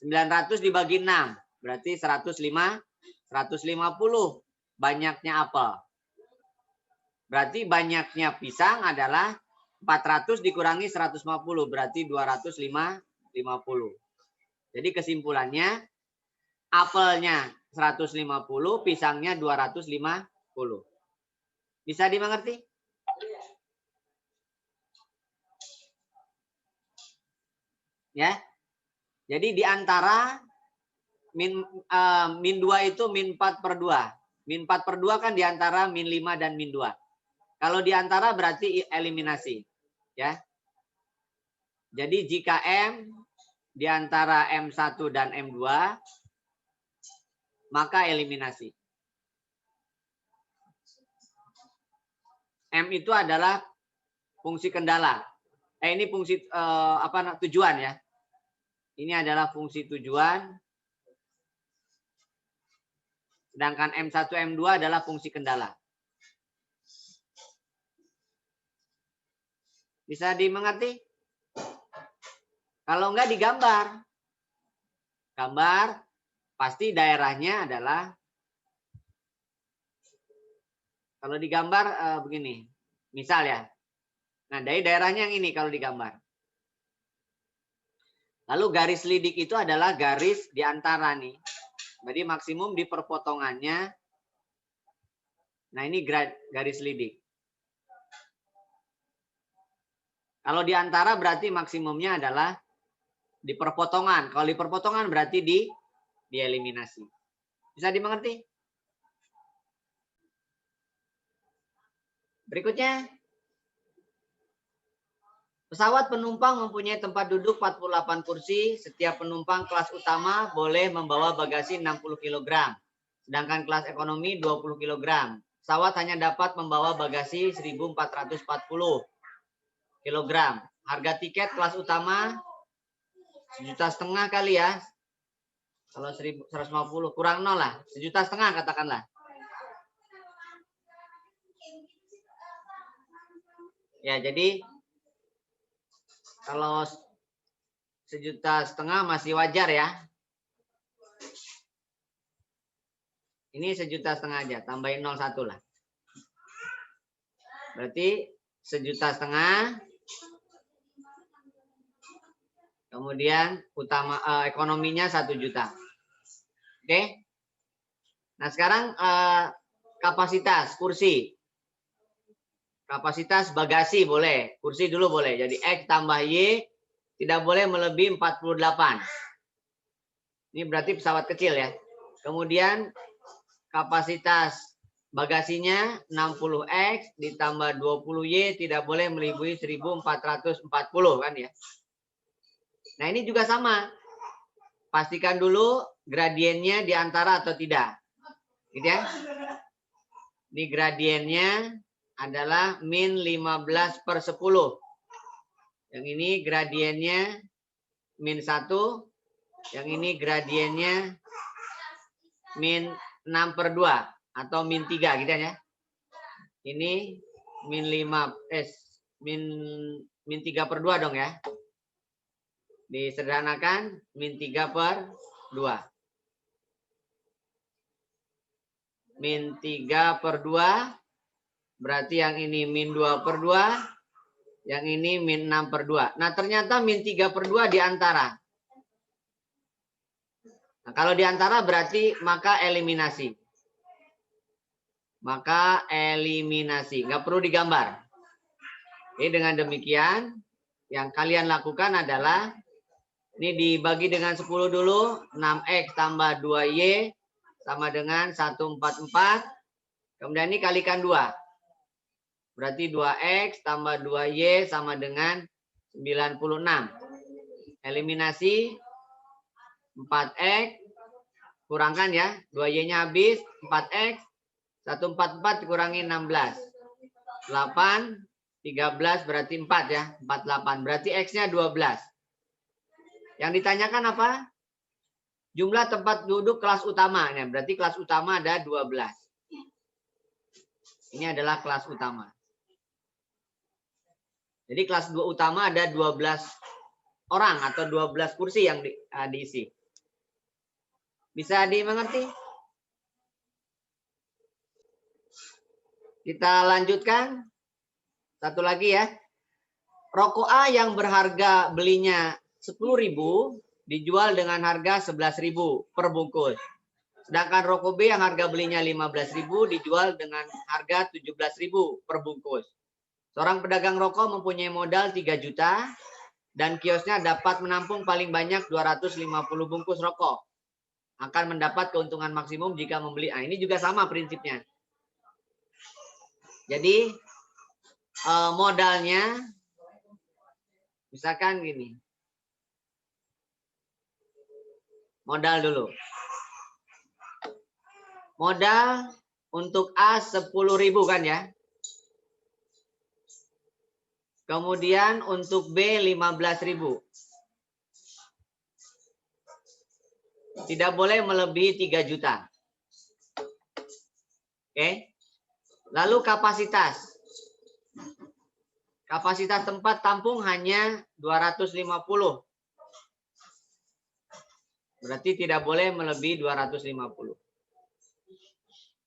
900 dibagi 6. Berarti 150. Banyaknya apel. Berarti banyaknya pisang adalah 400 dikurangi 150. Berarti 250. Jadi kesimpulannya, apelnya 150, pisangnya 250. Bisa dimengerti? Ya. Jadi di antara min 2 itu min 4 per 2. Min 4 per 2 kan di antara min 5 dan min 2. Kalau di antara berarti eliminasi. Ya. Jadi jika M di antara M1 dan M2, maka eliminasi. M itu adalah fungsi kendala. Ini fungsi tujuan ya. Ini adalah fungsi tujuan. Sedangkan M1, M2 adalah fungsi kendala. Bisa dimengerti? Kalau enggak digambar. Gambar pasti daerahnya adalah, kalau digambar begini. Misal ya. Nah, dari daerahnya yang ini kalau digambar. Lalu garis lidik itu adalah garis di antara nih. Jadi maksimum di perpotongannya. Nah, ini garis lidik. Kalau di antara berarti maksimumnya adalah di perpotongan. Kalau di perpotongan berarti dieliminasi. Bisa dimengerti? Berikutnya. Pesawat penumpang mempunyai tempat duduk 48 kursi. Setiap penumpang kelas utama boleh membawa bagasi 60 kg. Sedangkan kelas ekonomi 20 kg. Pesawat hanya dapat membawa bagasi 1.440 kg. Harga tiket kelas utama 1,5 juta kali ya. Kalau 1.150 kurang 0 lah. 1,5 juta katakanlah. Ya, jadi kalau 1,5 juta masih wajar ya. Ini 1,5 juta aja, tambahin 0,1 lah. Berarti 1,5 juta. Kemudian ekonominya 1 juta. Oke. Nah, sekarang kapasitas kursi. Kapasitas bagasi boleh, kursi dulu boleh. Jadi X tambah Y tidak boleh melebihi 48. Ini berarti pesawat kecil ya. Kemudian kapasitas bagasinya 60X ditambah 20Y tidak boleh melebihi 1440 kan ya. Nah, ini juga sama. Pastikan dulu gradiennya di antara atau tidak. Gitu ya. Di gradiennya adalah min 15/10. Yang ini gradiennya min 1. Yang ini gradiennya min 6/2 atau min 3 gitu ya. Ini min 3/2 dong ya. Disederhanakan min 3/2. Min 3/2 berarti yang ini min 2/2, yang ini min 6/2. Nah, ternyata min 3/2 di antara. Nah, kalau di antara berarti maka eliminasi. Maka eliminasi, nggak perlu digambar. Oke, dengan demikian yang kalian lakukan adalah ini dibagi dengan 10 dulu, 6X tambah 2Y sama dengan 144. Kemudian ini kalikan 2. Berarti 2X tambah 2Y sama dengan 96. Eliminasi 4X kurangkan ya, 2Y-nya habis, 4X 144 dikurangi 16. 8 13 berarti 4 ya, 48. Berarti X-nya 12. Yang ditanyakan apa? Jumlah tempat duduk kelas utamanya. Berarti kelas utama ada 12. Ini adalah kelas utama. Jadi kelas utama ada 12 orang atau 12 kursi yang diisi. Bisa dimengerti? Kita lanjutkan. Satu lagi ya. Rokok A yang berharga belinya 10.000 dijual dengan harga 11.000 per bungkus. Sedangkan rokok B yang harga belinya 15.000 dijual dengan harga 17.000 per bungkus. Seorang pedagang rokok mempunyai modal 3 juta dan kiosnya dapat menampung paling banyak 250 bungkus rokok. Akan mendapat keuntungan maksimum jika membeli. Nah, ini juga sama prinsipnya. Jadi modalnya misalkan gini. Modal dulu. Modal untuk A 10.000 kan ya. Kemudian untuk B 15.000. Tidak boleh melebihi 3 juta. Oke. Lalu kapasitas. Kapasitas tempat tampung hanya 250. Berarti tidak boleh melebihi 250.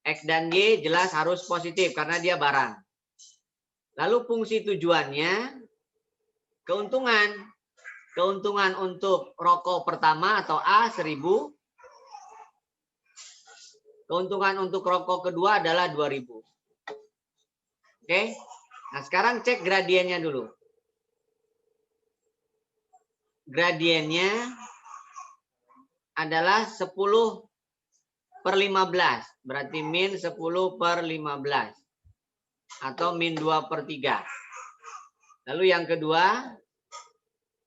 X dan Y jelas harus positif karena dia barang. Lalu fungsi tujuannya, keuntungan. Keuntungan untuk rokok pertama atau A 1.000. Keuntungan untuk rokok kedua adalah 2.000. Oke. Nah, sekarang cek gradiennya dulu. Gradiennya adalah 10/15. Berarti min 10/15. Atau min 2/3. Lalu yang kedua,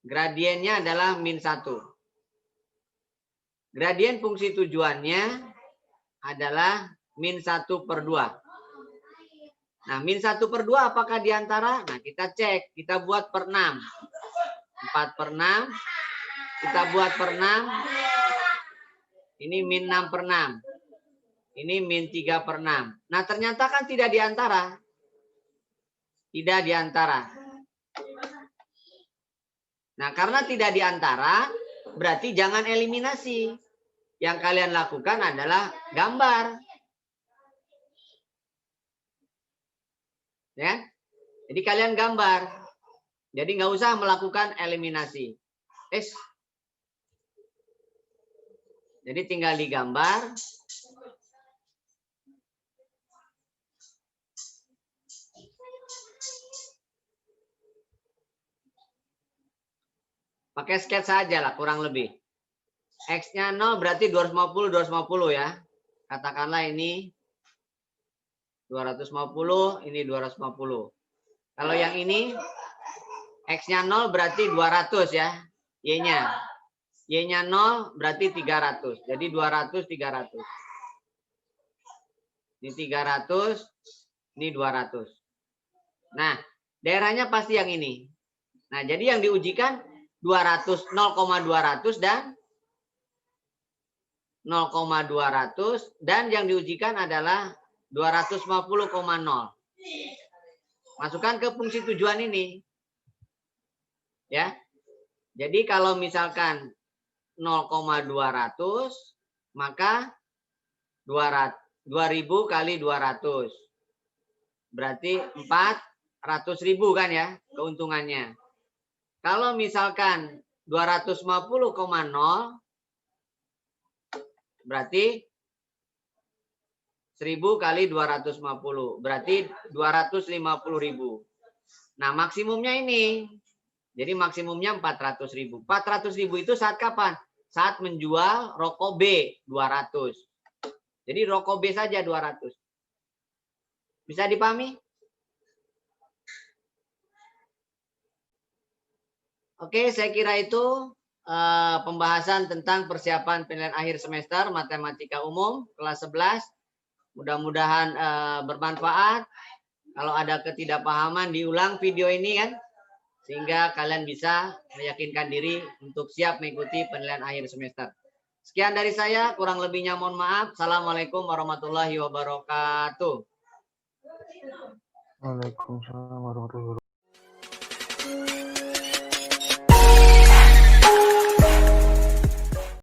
gradiennya adalah min 1. Gradien fungsi tujuannya adalah min 1/2. Nah, min 1/2 apakah diantara? Nah, kita cek. Kita buat per 6. 4/6. Kita buat per 6. Ini min 6/6. Ini min 3/6. Nah, ternyata kan tidak diantara. Tidak diantara. Nah, karena tidak diantara, berarti jangan eliminasi. Yang kalian lakukan adalah gambar. Ya. Jadi kalian gambar. Jadi nggak usah melakukan eliminasi. Jadi tinggal digambar. Pakai sketsa aja lah kurang lebih. X-nya 0 berarti 250, 250 ya. Katakanlah ini 250, ini 250. Kalau yang ini X-nya 0 berarti 200 ya. Y-nya. Y-nya 0 berarti 300. Jadi 200, 300. Ini 300, ini 200. Nah, daerahnya pasti yang ini. Nah, jadi yang diujikan 200, 0,200 dan 0,200 dan yang diujikan adalah 250,0. Masukkan ke fungsi tujuan ini. Ya. Jadi kalau misalkan 0,200 maka 2000 kali 200. Berarti 400.000 kan ya keuntungannya. Kalau misalkan 250,0 berarti 1000 kali 250 berarti 250.000. Nah, maksimumnya ini. Jadi maksimumnya 400.000. 400.000 itu saat kapan? Saat menjual rokok B 200. Jadi rokok B saja 200. Bisa dipahami? Oke, saya kira itu pembahasan tentang persiapan penilaian akhir semester matematika umum kelas 11. Mudah-mudahan bermanfaat. Kalau ada ketidakpahaman diulang video ini kan, sehingga kalian bisa meyakinkan diri untuk siap mengikuti penilaian akhir semester. Sekian dari saya, kurang lebihnya mohon maaf. Assalamualaikum warahmatullahi wabarakatuh. Waalaikumsalam warahmatullahi wabarakatuh.